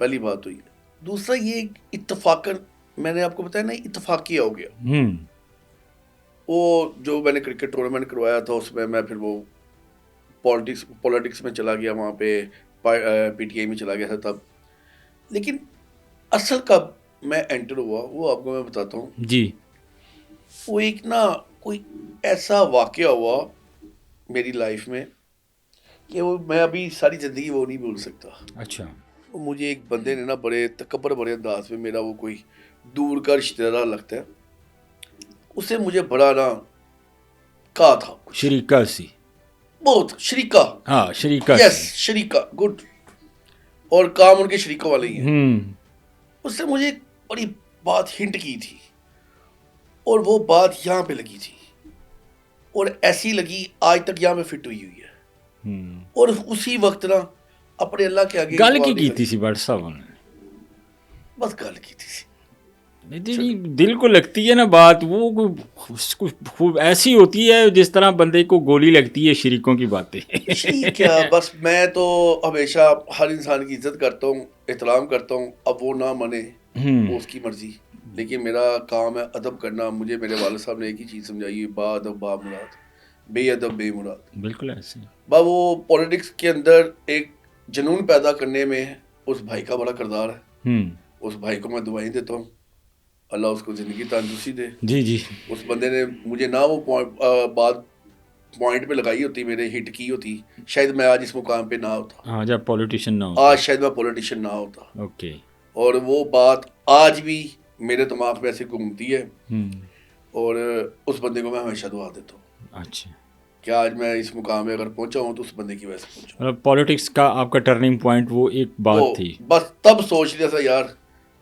پہلی بات تو یہ. دوسرا یہ اتفاقاً میں نے آپ کو بتایا نا, اتفاقیہ ہو گیا. وہ جو میں نے کرکٹ ٹورنامنٹ کروایا تھا, اس میں پھر وہ پالیٹکس میں چلا گیا, وہاں پہ PTI میں چلا گیا تھا تب. لیکن اصل کب میں انٹر ہوا وہ آپ کو میں بتاتا ہوں. جی. وہ ایک نا کوئی ایسا واقعہ ہوا میری لائف میں کہ وہ میں ابھی ساری زندگی وہ نہیں بھول سکتا. اچھا. مجھے ایک بندے نے نا بڑے تکبر بڑے انداز میں, میرا وہ کوئی دور کا رشتہ دار لگتا ہے, اسے مجھے بڑا نا کہا تھا, شریکہ سی, بہت شریکہ, ہاں شریکہ, یس شریکہ, گڈ. اور کام ان کے شریکوں والے ہی ہیں. ہوں اس سے مجھے ایک بڑی بات ہنٹ کی تھی اور وہ بات یہاں پہ لگی تھی اور ایسی لگی آج تک یہاں پہ فٹ ہوئی ہوئی ہے. اور اسی وقت نا اپنے اللہ کے آگے گل دعا کی بھی کیتی کری. سی بٹ صاحب نے؟ بس گل کی تھی. جی دل کو لگتی ہے نا بات، وہ خوب ایسی ہوتی ہے جس طرح بندے کو گولی لگتی ہے شریکوں کی باتیں. ٹھیک ہے، بس میں تو ہمیشہ ہر انسان کی عزت کرتا ہوں، احترام کرتا ہوں. اب وہ نہ مانے وہ اس کی مرضی، لیکن میرا کام ہے ادب کرنا. مجھے میرے والد صاحب نے ایک ہی چیز سمجھائی، با ادب با مراد، بے ادب بے مراد. بالکل ایسے با وہ پولیٹکس کے اندر ایک جنون پیدا کرنے میں اس بھائی کا بڑا کردار ہے. اس بھائی کو میں دعائیں دیتا ہوں، اللہ اس کو زندگی تندرستی دے. جی جی اس بندے نے مجھے نہ وہ بات پوائنٹ پہ لگائی ہوتی، میرے ہٹ کی ہوتی، شاید میں آج اس مقام پہ نہ ہوتا. ہاں جب پولیٹیشین نہ ہوتا. آج شاید میں پولیٹیشین نہ ہوتا. اوکے. اور وہ بات آج بھی میرے دماغ میں ایسے گھومتی ہے اور اس بندے کو میں ہمیشہ دعا دیتا ہوں. اچھا، کہ آج میں اس مقام میں اگر پہنچا ہوں تو اس بندے کی وجہ سے پہنچا ہوں. پولیٹکس کا آپ کا ٹرننگ پوائنٹ وہ ایک بات وہ تھی. بس تب سوچ لیا تھا یار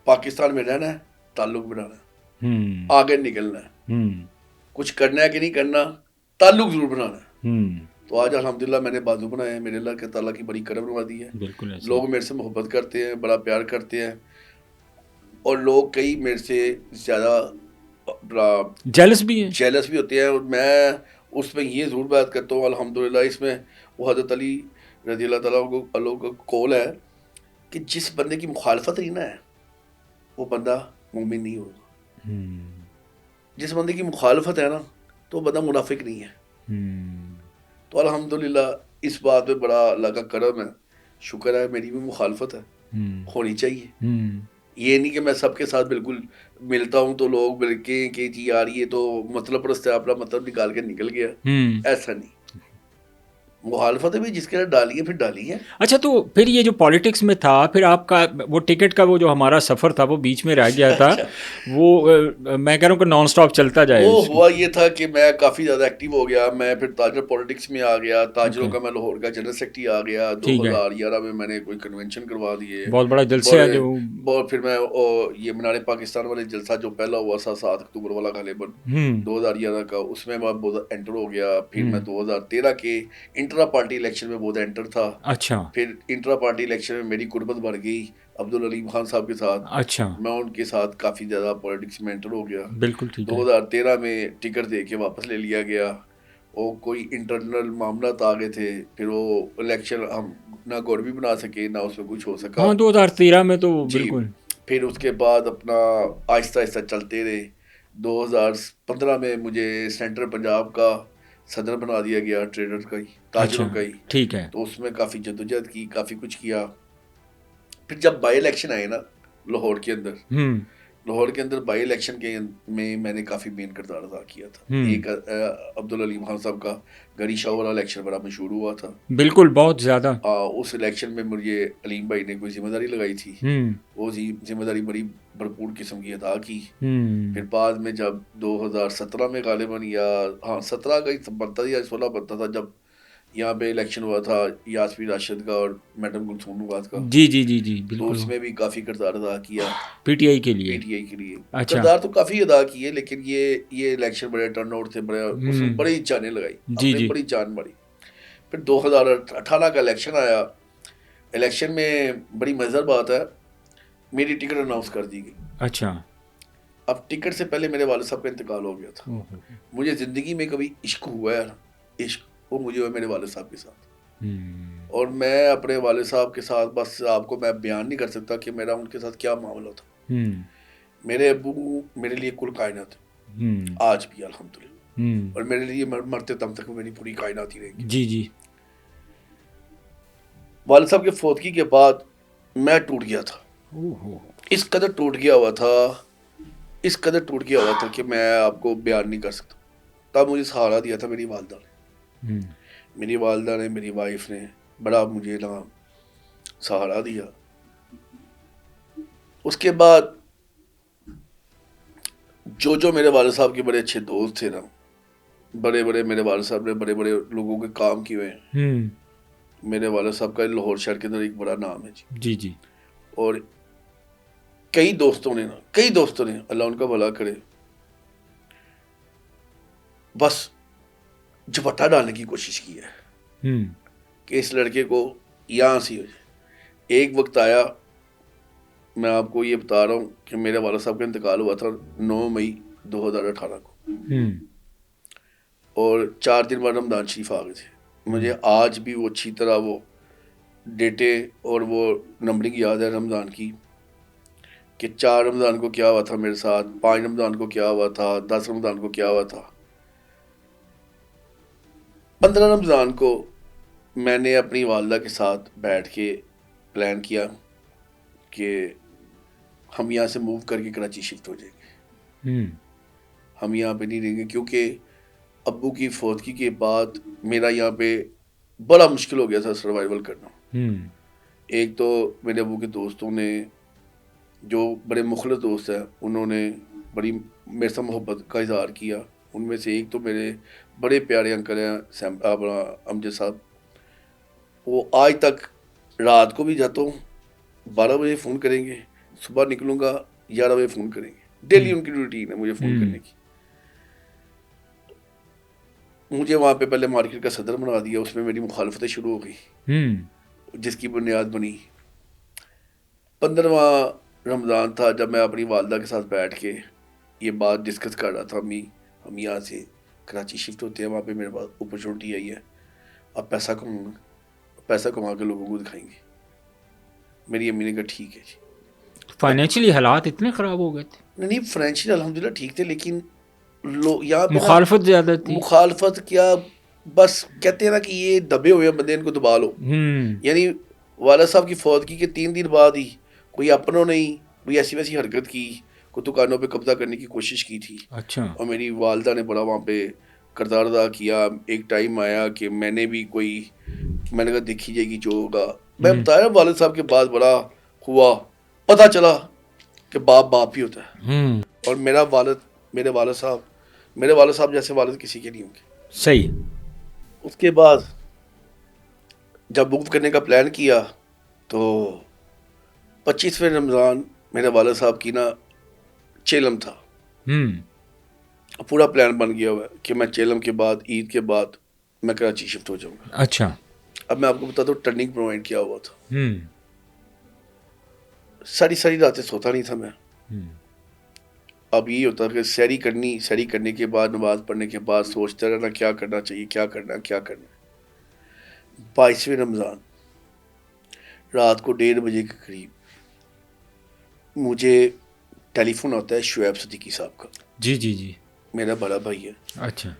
پاکستان میں رہنا ہے، تعلق بنانا ہے، آگے نکلنا ہے، کچھ کرنا ہے کہ نہیں کرنا، تعلق ضرور بنانا ہے. تو آج الحمدللہ میں نے بازو بنایا ہے، میرے اللہ کے تعالیٰ کی بڑی کرم نوازی ہے. بالکل ایسے لوگ میرے سے محبت کرتے ہیں، بڑا پیار کرتے ہیں، اور لوگ کئی میرے سے زیادہ جیلس بھی ہے. جیلس بھی ہوتے ہیں. اور میں اس میں یہ ضرور بات کرتا ہوں الحمدللہ، اس میں وہ حضرت علی رضی اللہ تعالیٰ کا قول ہے کہ جس بندے کی مخالفت نہیں نا ہے وہ بندہ مومن نہیں ہوگا. جس بندے کی مخالفت ہے نا تو وہ بندہ منافق نہیں ہے. تو الحمدللہ اس بات پہ بڑا اللہ کا کرم ہے، شکر ہے. میری بھی مخالفت ہے، ہونی چاہیے. یہ نہیں کہ میں سب کے ساتھ بالکل ملتا ہوں تو لوگ مل کے کہ جی یار یہ تو مطلب پرست ہے، اپنا مطلب نکال کے نکل گیا. ایسا نہیں، مخالفتیں بھی جس کے لیے ڈالی ہے پھر ڈالی ہے. اچھا، تو پھر یہ جو پالیٹکس میں تھا، پھر آپ کا وہ ٹکٹ کا وہ جو ہمارا سفر تھا وہ بیچ میں رہ گیا تھا، وہ میں کہہ رہا ہوں کہ نان سٹاپ چلتا جائے. وہ ہوا یہ تھا کہ میں کافی زیادہ ایکٹیو ہو گیا. میں پھر تاجر پولیٹکس میں آ گیا، تاجروں کا میں لاہور کا جنرل سیکرٹری آ گیا. 2011 میں میں نے کوئی کنونشن کروا دیے، بہت بڑا جلسہ ہے جو. پھر میں یہ منار پاکستان والے جلسہ جو پہلا ہوا تھا 7 اکتوبر والا غالباً 2011 کا، اس میں میں بہت انٹر ہو گیا. پھر میں 2013 کے انٹرا پارٹی الیکشن میں بہت انٹر تھا. اچھا. پھر انٹرا پارٹی الیکشن میں میری قربت بڑھ گئی عبدالعلیم خان صاحب کے ساتھ. اچھا. میں ان کے ساتھ کافی زیادہ پولیٹکس میں انٹر ہو گیا. بالکل ٹھیک ہے. 2013 میں ٹکٹ دے کے واپس لے لیا گیا. وہ کوئی انٹرنل معاملات آ گئے تھے، پھر وہ الیکشن ہم نہ گور بھی بنا سکے، نہ اس میں کچھ ہو سکا. ہاں 2013 میں تو بالکل. پھر اس کے بعد اپنا آہستہ آہستہ چلتے رہے. 2015 میں مجھے سینٹرل پنجاب کا صدر بنا دیا گیا، ٹریڈر کا ہی، تاجروں کا ہی. ٹھیک ہے. تو اس میں کافی جدوجہد کی، کافی کچھ کیا. پھر جب بائی الیکشن آئے نا لاہور کے اندر بائی الیکشن کے میں نے کافی مین کردار ادا کیا تھا. ایک عبدالعلیم خان صاحب کا گری شاہ والا الیکشن بڑا مشہور ہوا تھا. بالکل بہت زیادہ. اس الیکشن میں مجھے علیم بھائی نے کوئی ذمہ داری لگائی تھی، وہ ذمہ داری بڑی بھرپور قسم کی ادا کی. پھر بعد میں جب 2017 میں غالباً یا 17 کا ہی بنتا تھا یا 16 بنتا تھا، جب یہاں پہ الیکشن ہوا تھا یاسمین راشد کا اور میڈم گلثوم نواز کا. جی جی جی جی بالکل. تو اس میں بھی کافی کردار ادا کیا پی ٹی آئی کے لیے. کردار تو کافی ادا کیے، لیکن یہ الیکشن بڑے ٹرن آؤٹ تھے، اس میں بڑی جانیں لگائی، ہم بڑی جان ماری. پھر 2018 کا الیکشن آیا. الیکشن میں بڑی مزیدار بات ہے، میری ٹکٹ اناؤنس کر دی گئی. اچھا. اب ٹکٹ سے پہلے میرے والد صاحب کا انتقال ہو گیا تھا. مجھے زندگی میں کبھی عشق ہوا ہے، عشق وہ مجھے ہوا میرے والد صاحب کے ساتھ. اور میں اپنے والد صاحب کے ساتھ بس آپ کو میں بیان نہیں کر سکتا کہ میرا ان کے ساتھ کیا معاملہ تھا. میرے ابو میرے لیے کل کائنات آج بھی الحمدللہ، اور میرے لیے مرتے دم تک میری پوری کائنات ہی رہے گی. جی جی. والد صاحب کے فوتگی کے بعد میں ٹوٹ گیا تھا. اس قدر ٹوٹ گیا ہوا تھا کہ میں آپ کو بیان نہیں کر سکتا. تب مجھے سہارا دیا تھا میری والدہ نے. میری وائف نے بڑا مجھے نا سہارا دیا. اس کے بعد جو میرے والد صاحب کے بڑے اچھے دوست تھے نا، بڑے میرے والد صاحب نے بڑے لوگوں کے کام کیے ہوئے ہیں. میرے والد صاحب کا لاہور شہر کے اندر ایک بڑا نام ہے جی. جی جی. اور کئی دوستوں نے اللہ ان کا بھلا کرے بس جھپٹا ڈالنے کی کوشش کی ہے کہ اس لڑکے کو یہاں سے ہو جائے. ایک وقت آیا, میں آپ کو یہ بتا رہا ہوں کہ میرے والد صاحب کا انتقال ہوا تھا 9 مئی 2018 کو, اور 4 دن بعد رمضان شریف آ گئے تھے. مجھے آج بھی وہ اچھی طرح وہ ڈیٹیں اور وہ نمبرنگ یاد ہے رمضان کی, کہ 4 رمضان کو کیا ہوا تھا میرے ساتھ, 5 رمضان کو کیا ہوا تھا, 10 رمضان کو کیا ہوا تھا. 15 رمضان کو میں نے اپنی والدہ کے ساتھ بیٹھ کے پلان کیا کہ ہم یہاں سے موو کر کے کراچی شفٹ ہو جائیں گے, ہم یہاں پہ نہیں رہیں گے, کیونکہ ابو کی فوتگی کے بعد میرا یہاں پہ بڑا مشکل ہو گیا تھا سروائیول کرنا. ایک تو میرے ابو کے دوستوں نے, جو بڑے مخلص دوست ہیں, انہوں نے بڑی میرے سے محبت کا اظہار کیا. ان میں سے ایک تو میرے بڑے پیارے انکل ہیں امجد صاحب, وہ آج تک رات کو بھی جاتا ہوں 12 بجے فون کریں گے, صبح نکلوں گا 11 بجے فون کریں گے. ڈیلی ان کی روٹین ہے مجھے فون کرنے کی. مجھے وہاں پہ پہلے مارکیٹ کا صدر بنا دیا, اس میں میری مخالفتیں شروع ہو گئی, جس کی بنیاد بنی 15واں رمضان تھا جب میں اپنی والدہ کے ساتھ بیٹھ کے یہ بات ڈسکس کر رہا تھا. ہم یہاں سے کراچی شفٹ ہوتے ہیں, وہاں پہ میرے پاس اپرچونیٹی آئی ہے, اب پیسہ کماؤں گا, پیسہ کما کے لوگوں کو دکھائیں گے. میری امی نے کہا ٹھیک ہے جی. فائنینشلی حالات اتنے خراب ہو گئے تھے؟ نہیں, فائنینشلی الحمدللہ ٹھیک تھے, لیکن یہاں پہ مخالفت زیادہ تھی. مخالفت کیا, بس کہتے ہیں نا کہ یہ دبے ہوئے بندے, ان کو دبا لو. یعنی والد صاحب کی فوتگی کے 3 دن بعد ہی کوئی اپنوں نہیں کوئی ایسی ویسی حرکت کی, کوئی دکانوں پہ قبضہ کرنے کی کوشش کی تھی. اچھا. اور میری والدہ نے بڑا وہاں پہ کردار ادا کیا. ایک ٹائم آیا کہ میں نے کہا دیکھی جائے گی جو ہوگا. میں بتایا والد صاحب کے بعد بڑا ہوا, پتہ چلا کہ باپ ہی ہوتا ہے. اور میرے والد صاحب جیسے والد کسی کے نہیں ہوں گے. صحیح. اس کے بعد جب موو کرنے کا پلان کیا تو 25ویں رمضان میرے والد صاحب کی چیلم تھا. پورا پلان بن گیا ہوا ہے کہ میں چیلم کے بعد عید کے بعد میں کراچی شفٹ ہو جاؤں گا. اچھا. اب میں آپ کو بتاتا ہوں ٹرننگ پوائنٹ کیا ہوا تھا. ساری راتیں سوتا نہیں تھا میں. اب یہ ہوتا کہ سحری کرنے کے بعد, نماز پڑھنے کے بعد سوچتا رہنا کیا کرنا چاہیے, کیا کرنا. 22ویں رمضان رات کو 1:30 بجے کے قریب مجھے ٹیلی فون آتا ہے شعیب صدیقی صاحب کا. جی. میرا بڑا بھائی ہے. اچھا.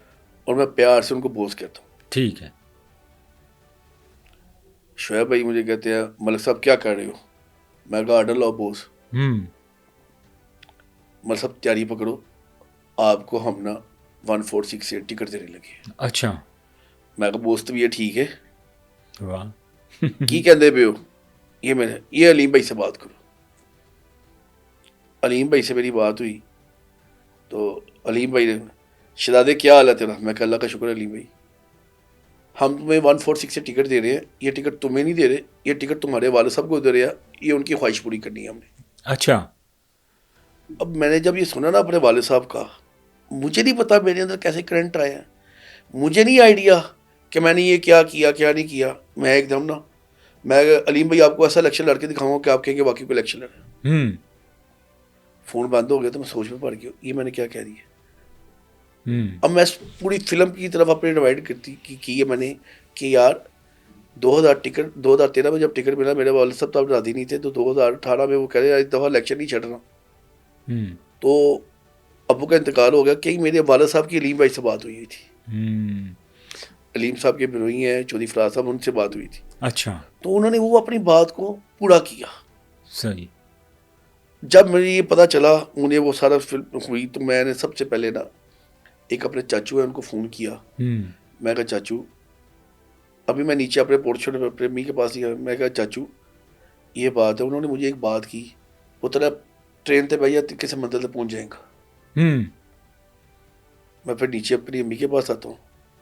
اور میں پیار سے ان کو بوس کہتا ہوں. ٹھیک ہے. شعیب بھائی مجھے کہتے ہیں ملک صاحب کیا کر رہے ہو. میں کہا آرڈر لاؤ بوس. ملک صاحب تیاری پکڑو, آپ کو ہم 146 سے ٹکٹ دینے لگے. اچھا. میں کہا بوس تو بھی یہ ٹھیک ہے, واہ. کی کہتے پہ ہو, یہ علیم بھائی سے بات کرو. علیم بھائی سے میری بات ہوئی تو علیم بھائی نے شہزادے کیا حال ہے تیرا. میں کہا اللہ کا شکر علیم بھائی, ہم تمہیں 146 سے ٹکٹ دے رہے ہیں, یہ ٹکٹ تمہیں نہیں دے رہے, یہ ٹکٹ تمہارے والد صاحب کو دے رہے ہیں, یہ ان کی خواہش پوری کرنی ہے ہم نے. اچھا. اب میں نے جب یہ سنا نا اپنے والد صاحب کا, مجھے نہیں پتا میرے اندر کیسے کرنٹ آیا, مجھے نہیں آئیڈیا کہ میں نے یہ کیا نہیں کیا. میں ایک دم میں علیم بھائی آپ کو ایسا الیکشن لڑ کے دکھاؤں گا کہ آپ کہیں گے واقعی کوئی الیکشن لڑا. فون بند ہو گیا تو میں سوچ میں پڑ گیا, یہ میں نے کیا کہہ دیا. اب میں پوری فلم کی طرف اپنے ڈیوائڈ کی ہے میں نے کہ یار 2013 میں جب ٹکٹ ملا میرے والد صاحب تب راضی نہیں تھے, تو 2018 میں وہ کہہ رہے اس دفعہ الیکشن نہیں چھڑنا. تو ابو کا انتقال ہو گیا. کہیں میرے والد صاحب کی علیم بھائی سے بات ہوئی تھی. علیم صاحب کے بنوئی ہیں چودھری فراز صاحب, ان سے بات ہوئی تھی. اچھا. تو انہوں نے وہ اپنی بات کو پورا کیا. صحیح. جب مجھے یہ پتا چلا انہیں وہ سارا فلم ہوئی تو میں نے سب سے پہلے ایک اپنے چاچو ہیں ان کو فون کیا. میں کہا چاچو, ابھی میں نیچے اپنے پورچ اپنے امی کے پاس ہی. میں کہا چاچو یہ بات ہے. انہوں نے مجھے ایک بات کی, وہ طرح ٹرین تے بھائی کسی منزل تک پہنچ جائیں گا. میں پھر نیچے اپنی امی کے پاس آتا ہوں,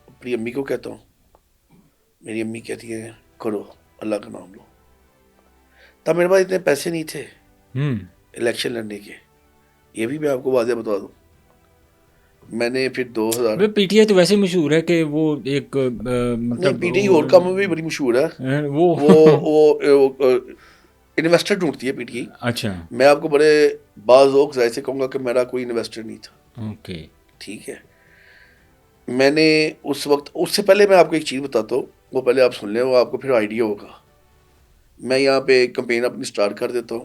اپنی امی کو کہتا ہوں. میری امی کہتی ہیں کرو, اللہ کا نام لو. تب میرے پاس اتنے پیسے نہیں تھے الیکشن لڑنے کے, یہ بھی میں آپ کو واضح بتا دوں. میں نے پھر 2000 پی ٹی آئی تو ویسے مشہور ہے کہ وہ ایک نہیں, مطلب پی ٹی آئی اور کام میں بھی بڑی مشہور ہے. وہ انویسٹر ڈھونڈتی ہے پی ٹی آئی. اچھا, میں آپ کو بڑے باذوق ذائقے سے کہوں گا کہ میرا کوئی انویسٹر نہیں تھا. اوکے, ٹھیک ہے, میں نے اس وقت, اس سے پہلے میں آپ کو ایک چیز بتاتا ہوں, وہ پہلے آپ سن لیں, وہ آپ کو پھر آئیڈیا ہوگا. میں یہاں پہ کمپین اپنی سٹارٹ کر دیتا ہوں,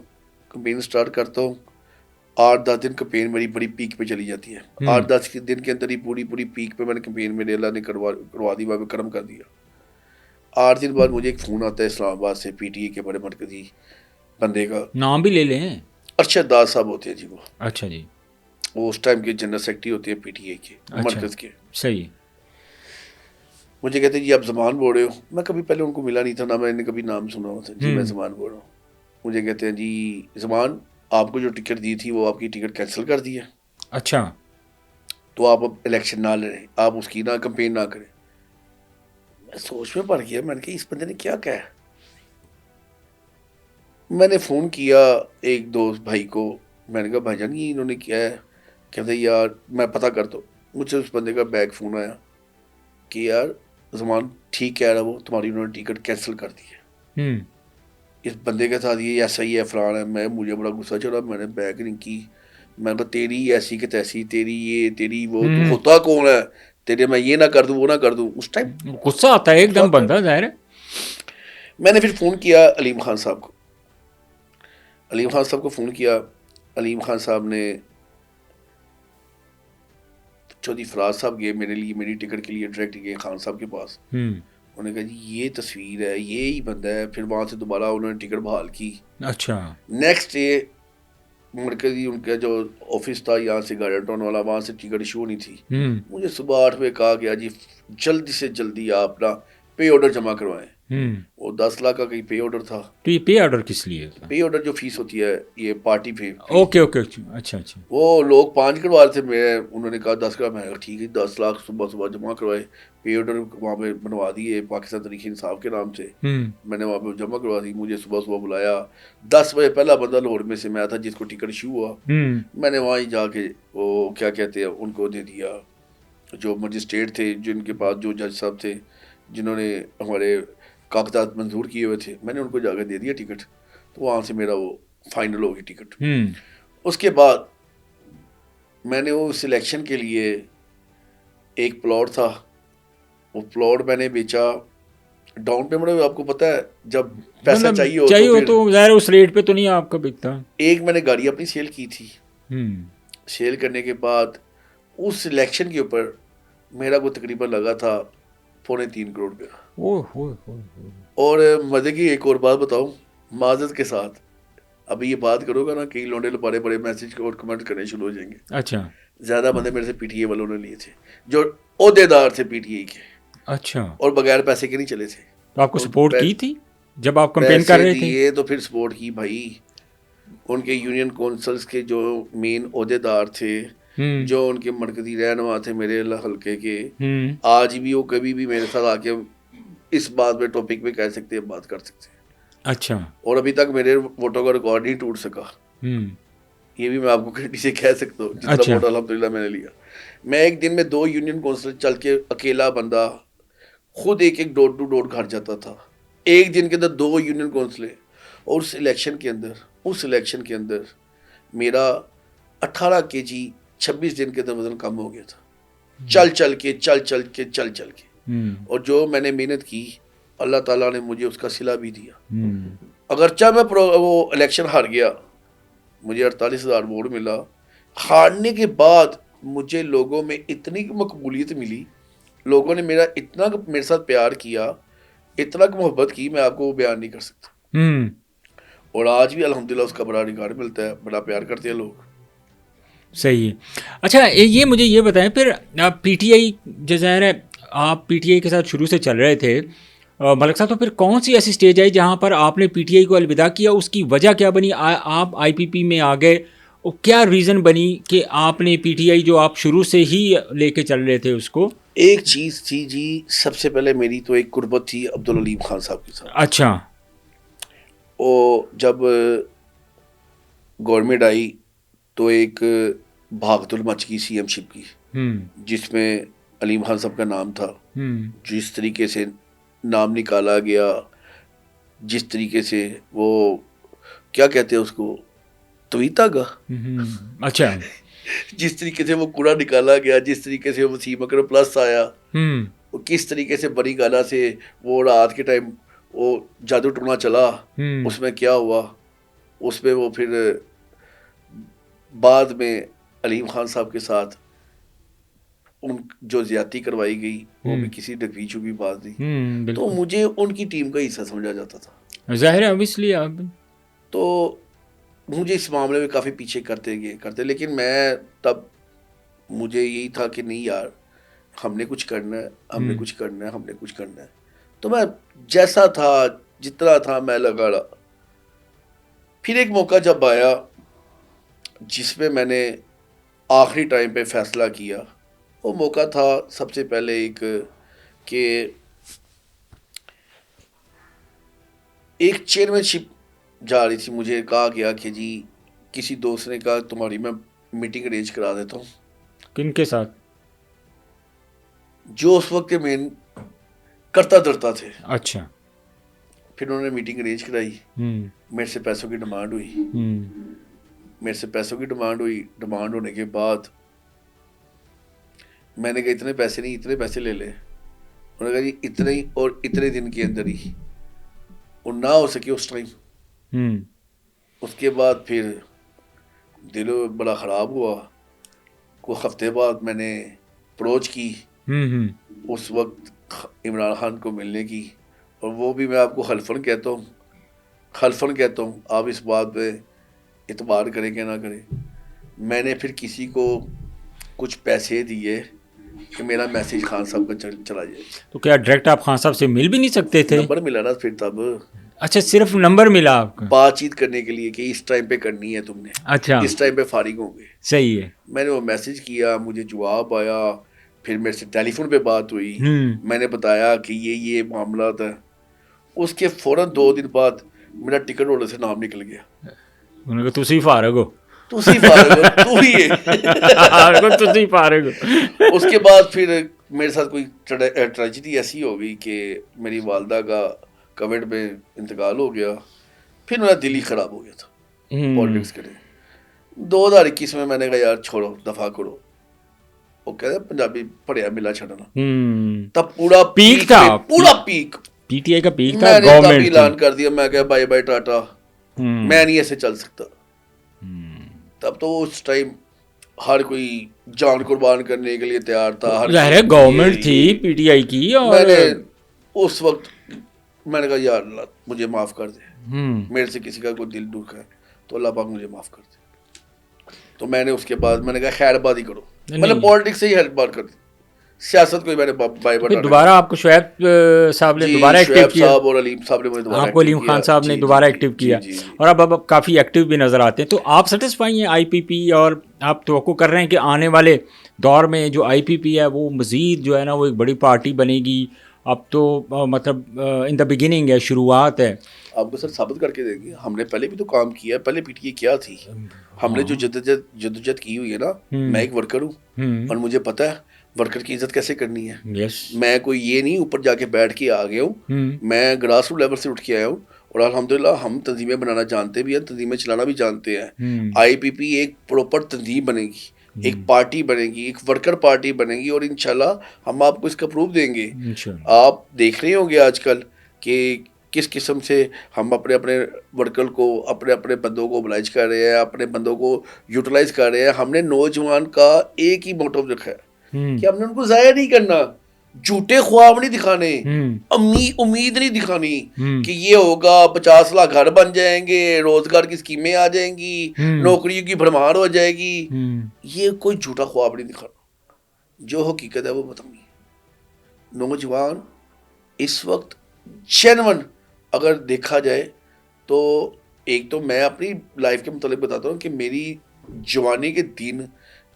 کمپین سٹارٹ کرتا ہوں, 8-10 دن کمپین میری بڑی پیک پہ چلی جاتی ہے. 8-10 دن کے اندر ہی پوری پیک پہ میں نے کمپین میرے اللہ نے کروا دی, وہاں پہ کرم کر دیا. 8 دن بعد مجھے ایک فون آتا ہے اسلام آباد سے, پی ٹی اے کے بڑے مرکزی بندے کا, نام بھی لے لیں. ارشد داس صاحب ہوتے ہیں جی, وہ اچھا جی, وہ اس ٹائم کے جنرل سیکرٹری ہوتے ہیں پی ٹی اے کے مرکز کے. صحیح. مجھے کہتے ہیں جی آپ زمان بول رہے ہو. میں کبھی پہلے ان کو ملا نہیں تھا, نہ میں نے کبھی نام سنا ہوا تھا. جی میں زمان بول رہا ہوں. مجھے کہتے ہیں جی زمان, آپ کو جو ٹکٹ دی تھی وہ آپ کی ٹکٹ کینسل کر دی ہے. اچھا, تو آپ اب الیکشن نہ لڑیں, آپ اس کی نہ کمپین نہ کریں. میں سوچ میں پڑ گیا, میں نے کہا اس بندے نے کیا کہا. میں نے فون کیا ایک دوست بھائی کو, میں نے کہا بھائی جان یہ انہوں نے کیا ہے. کہتے یار میں پتہ کرتا ہوں. مجھ سے اس بندے کا بیک فون آیا کہ یار زمان ٹھیک کہہ رہا, وہ تمہاری انہوں نے ٹکٹ کینسل کر دی ہے. اس بندے کے ساتھ یہ ایسا ہی ہے, فلان ہے. مجھے بڑا غصہ چڑھا, میں نے بیک نہیں کی. میں نے کہا تیری ایسی کہ تیسی, تیری یہ تیری وہ, تو ہوتا کون ہے تیرے, میں یہ نہ کر دوں وہ نہ کر دوں. اس ٹائم غصہ آتا ہے ایک دم بندہ, ظاہر ہے. میں نے پھر فون کیا علیم خان صاحب کو, علیم خان صاحب کو فون کیا. علیم خان صاحب نے, چودھری فراز صاحب گئے میرے لیے, میری ٹکٹ کے لیے ڈائریکٹ گئے خان صاحب کے پاس. انہوں نے کہا جی یہ تصویر ہے, یہی بندہ ہے. پھر وہاں سے دوبارہ انہوں نے ٹکٹ بحال کی. اچھا, نیکسٹ ڈے مرکزی ان کا جو آفس تھا یہاں سے گارڈن ٹاؤن والا, وہاں سے ٹکٹ ایشو نہیں تھی. مجھے صبح 8 بجے کہا گیا جی جلدی سے جلدی آپ نا پے آرڈر جمع کروائیں. وہ 10 لاکھ کا کہیں پے آرڈر تھا. تو یہ پے آرڈر کس لیے تھا؟ پے آرڈر جو فیس ہوتی ہے یہ پارٹی پہ. اوکے اوکے, اچھا اچھا. وہ لوگ 5 کروا رہے تھے, میں انہوں نے کہا 10 کروا. میں ٹھیک ہے 10 لاکھ صبح جمع کروائے. پے آرڈر وہاں پہ بنوا دیے پاکستان تحریک انصاف کے نام سے. میں نے وہاں پہ جمع کروا دی. مجھے صبح بلایا 10 بجے, پہلا بندہ لاہور میں سے میں تھا جس کو ٹکٹ ایشو ہوا. میں نے وہاں ہی جا کے وہ کیا کہتے ہیں ان کو دے دیا, جو مجسٹریٹ تھے جن کے پاس, جو جج صاحب تھے جنہوں نے ہمارے کاغذات منظور کیے ہوئے تھے, میں نے ان کو جا کے دے دیا ٹکٹ. تو وہاں سے میرا وہ فائنل ہو گئی ٹکٹ. اس کے بعد میں نے وہ سلیکشن کے لیے ایک پلاٹ تھا, وہ پلاٹ میں نے بیچا. ڈاؤن پیمنٹ آپ کو پتہ ہے جب پیسہ چاہیے ہو تو ظاہر اس ریٹ پہ تو نہیں آپ کا بکتا. ایک میں نے گاڑی اپنی سیل کی تھی. سیل کرنے کے بعد اس سلیکشن کے اوپر میرا کو تقریباً لگا تھا 3.25 کروڑ کا. اور مزے کی ایک اور بات بتاؤں معذرت کے ساتھ, ابھی یہ بات کرو گا نا کئی لونڈے بڑے بڑے میسج اور کمنٹ کرنے شروع ہو جائیں گے. اچھا, زیادہ بندے میرے سے پی ٹی اے والوں نے لیے تھے جو عہدے دار تھے پی ٹی اے کے. اچھا, اور بغیر پیسے کے نہیں چلے تھے. تو آپ کو سپورٹ کی تھی جب آپ کمپین کر رہے تھے؟ تو پھر سپورٹ کی بھائی. ان کے یونین کونسلز کے جو مین عہدے دار تھے, جو ان کے مرکزی رہنما تھے میرے حلقے کے, آج بھی وہ کبھی بھی میرے ساتھ آ کے اس بات پہ ٹاپک پہ کہہ سکتے ہیں, بات کر سکتے ہیں. اچھا, اور ابھی تک میرے ووٹوں کا ریکارڈ نہیں ٹوٹ سکا. یہ بھی میں آپ کو کریڈی سے کہہ سکتا ہوں, جتنا ووٹ الحمدللہ میں نے لیا. میں ایک دن میں 2 یونین کونسل چل کے اکیلا بندہ خود ایک ڈور ٹو ڈور گھر جاتا تھا. ایک دن کے اندر 2 یونین کونسلیں. اور اس الیکشن کے اندر میرا 18 kg 26 دن کے اندر وزن کم ہو گیا تھا. چل کے. اور جو میں نے محنت کی اللہ تعالیٰ نے مجھے اس کا صلہ بھی دیا. اگرچہ میں وہ الیکشن ہار گیا, مجھے 48,000 ووٹ ملا. ہارنے کے بعد مجھے لوگوں میں اتنی مقبولیت ملی, لوگوں نے اتنا میرے ساتھ پیار کیا, اتنا محبت کی, میں آپ کو وہ بیان نہیں کر سکتا. اور آج بھی الحمدللہ اس کا بڑا ریکارڈ ملتا ہے, بڑا پیار کرتے ہیں لوگ. صحیح ہے. اچھا یہ مجھے یہ بتائیں پھر, آپ پی ٹی آئی جو ظاہر ہے آپ پی ٹی آئی کے ساتھ شروع سے چل رہے تھے ملک صاحب, تو پھر کون سی ایسی اسٹیج آئی جہاں پر آپ نے پی ٹی آئی کو الوداع کیا؟ اس کی وجہ کیا بنی؟ آپ آئی پی پی میں آ گئے کیا ریزن بنی کہ آپ نے پی ٹی آئی جو آپ شروع سے ہی لے کے چل رہے تھے اس کو؟ ایک چیز تھی جی، سب سے پہلے میری تو ایک قربت تھی عبدالعلیم خان صاحب کے ساتھ. اچھا. وہ جب گورنمنٹ آئی تو ایک بھاگدڑ مچ گئی سی ایم شپ کی، جس میں علیم خان صاحب کا نام تھا. جس طریقے سے نام نکالا گیا، جس طریقے سے وہ کیا کہتے ہیں اس کو، تویتا گا، اچھا، جس طریقے سے وہ کوڑا نکالا گیا، جس طریقے سے وسیم اکرم پلس آیا، وہ کس طریقے سے بڑی گالا سے وہ رات کے ٹائم وہ جادو ٹونا چلا، اس میں کیا ہوا، اس میں وہ پھر بعد میں علیم خان صاحب کے ساتھ ان جو زیادتی کروائی گئی وہ بھی کسی ڈگری چوبی بات نہیں، تو مجھے ان کی ٹیم کا حصہ سمجھا جاتا تھا. ظاہر ہے اوبیسلی. تو مجھے اس معاملے میں کافی پیچھے کرتے، لیکن میں تب مجھے یہی تھا کہ نہیں یار، ہم نے کچھ کرنا ہے، ہم نے کچھ کرنا ہے، ہم نے کچھ کرنا ہے. تو میں جیسا تھا، جتنا تھا میں لگا رہا. پھر ایک موقع جب آیا جس میں میں نے آخری ٹائم پہ فیصلہ کیا، وہ موقع تھا سب سے پہلے ایک چیئرمین شپ جا رہی تھی. مجھے کہا گیا کہ جی کسی دوست نے کہا تمہاری میں میٹنگ ارینج کرا دیتا ہوں. کن کے ساتھ؟ جو اس وقت کے مین کرتا دھرتا تھے. اچھا. پھر انہوں نے میٹنگ ارینج کرائی. میرے سے پیسوں کی ڈیمانڈ ہوئی. ڈیمانڈ ہونے کے بعد میں نے کہا اتنے پیسے نہیں، اتنے پیسے لے لے. انہوں نے کہا جی اتنے ہی، اور اتنے دن کے اندر ہی، اور نہ ہو سکے اس ٹائم. اس کے بعد پھر دل بڑا خراب ہوا. کچھ ہفتے بعد میں نے اپروچ کی اس وقت عمران خان کو ملنے کی، اور وہ بھی میں آپ کو خلفاً کہتا ہوں، آپ اس بات پہ اعتبار کریں کہ نہ کریں. میں نے پھر کسی کو کچھ پیسے دیے کہ میرا میسیج خان صاحب کا چلا جائے. تو کیا ڈائریکٹ آپ خان صاحب سے مل بھی نہیں سکتے تھے؟ نمبر ملا نا پھر تب. اچھا، صرف نمبر ملا آپ کا بات چیت کرنے کے لیے کہ اس ٹائم پہ کرنی ہے تم نے. اچھا، اس ٹائم پہ فارغ ہوں گے. صحیح ہے. میں نے وہ میسیج کیا، مجھے جواب آیا. پھر میرے سے ٹیلی فون پہ بات ہوئی. میں نے بتایا کہ یہ معاملات ہے. اس کے فوراً 2 دن بعد میرا ٹکٹ ہولڈر سے نام نکل گیا. انہوں نے کہا تسی فارغ ہو، تسی فارغ ہو، تو ہی ہے. تسی فارغ ہو. اس کے بعد پھر میرے ساتھ کوئی ٹریجڈی ایسی ہو گئی کہ میری والدہ کا کووڈ میں انتقال ہو گیا. پھر میرا دل ہی خراب ہو گیا تھا پالیٹکس کے لیے. 2021 میں نے کہا یار چھوڑو، دفاع کرو. وہ کہتے ہیں پنجابی پڑھیا ملا چھڑنا. تب پورا پیک تھا، پورا پیک پی ٹی آئی کا پیک تھا. میں نے تب اعلان کر دیا، میں کہا بائی بائی ٹاٹا، میں نہیں ایسے چل سکتا. تب تو اس ٹائم ہر کوئی جان قربان کرنے کے لیے تیار تھا. ظاہر ہے گورنمنٹ تھی پی ٹی آئی کی، اور میں نے اس وقت میں نے کہا یار اللہ مجھے معاف کر دے. میرے سے کسی کا کوئی دل دکھ ہے تو اللہ پاک مجھے معاف کر دے. تو میں نے اس کے بعد میں نے کہا خیر بات ہی کرو. میں نے پالیٹکس سے ہی ہیلپ بات کر دی. سیاست کو ہی میں نے بائی بٹا. دوبارہ آپ کو شعیب صاحب نے دوبارہ ایکٹیو کیا، صاحب اور علیم صاحب نے مجھے دوبارہ آپ کو علیم خان صاحب نے دوبارہ ایکٹیو کیا، اور اب کافی ایکٹیو بھی نظر آتے ہیں. تو آپ سیٹسفائی ہیں آئی پی پی، اور آپ توقع کر رہے ہیں کہ آنے والے دور میں جو آئی پی پی ہے وہ مزید جو ہے نا وہ ایک بڑی پارٹی بنے گی؟ اب تو مطلب ان دا بگننگ ہے، شروعات ہے. آپ کو سر ثابت کر کے دیں گے، ہم نے پہلے بھی تو کام کیا ہے. پہلے پی ٹی اے کیا تھی، ہم نے جو جدوجہد کی ہوئی ہے نا. میں ایک ورکر ہوں اور مجھے پتہ ہے ورکر کی عزت کیسے کرنی ہے. میں کوئی یہ نہیں اوپر جا کے بیٹھ کے آ گیا ہوں. میں گراس روٹ لیول سے اٹھ کے آیا ہوں، اور الحمدللہ ہم تنظیمیں بنانا جانتے بھی ہیں، تنظیمیں چلانا بھی جانتے ہیں. آئی پی پی ایک پراپر تنظیم بنے گی، ایک پارٹی بنے گی، ایک ورکر پارٹی بنے گی، اور انشاءاللہ ہم آپ کو اس کا پروف دیں گے. آپ دیکھ رہے ہوں گے آج کل کہ کس قسم سے ہم اپنے ورکر کو، اپنے بندوں کو موبلائز کر رہے ہیں، اپنے بندوں کو یوٹیلائز کر رہے ہیں. ہم نے نوجوان کا ایک ہی موٹو رکھا ہے کہ ہم نے ان کو ضائع نہیں کرنا، جھوٹے خواب نہیں دکھانے، امید نہیں دکھانی کہ یہ ہوگا 50 لاکھ گھر بن جائیں گے، روزگار کی اسکیمیں آ جائیں گی، نوکریوں کی بھرمار ہو جائے گی. یہ کوئی جھوٹا خواب نہیں دکھانا، جو حقیقت ہے وہ بتانی ہے. نوجوان اس وقت جینون اگر دیکھا جائے تو ایک تو میں اپنی لائف کے متعلق بتاتا ہوں کہ میری جوانی کے دن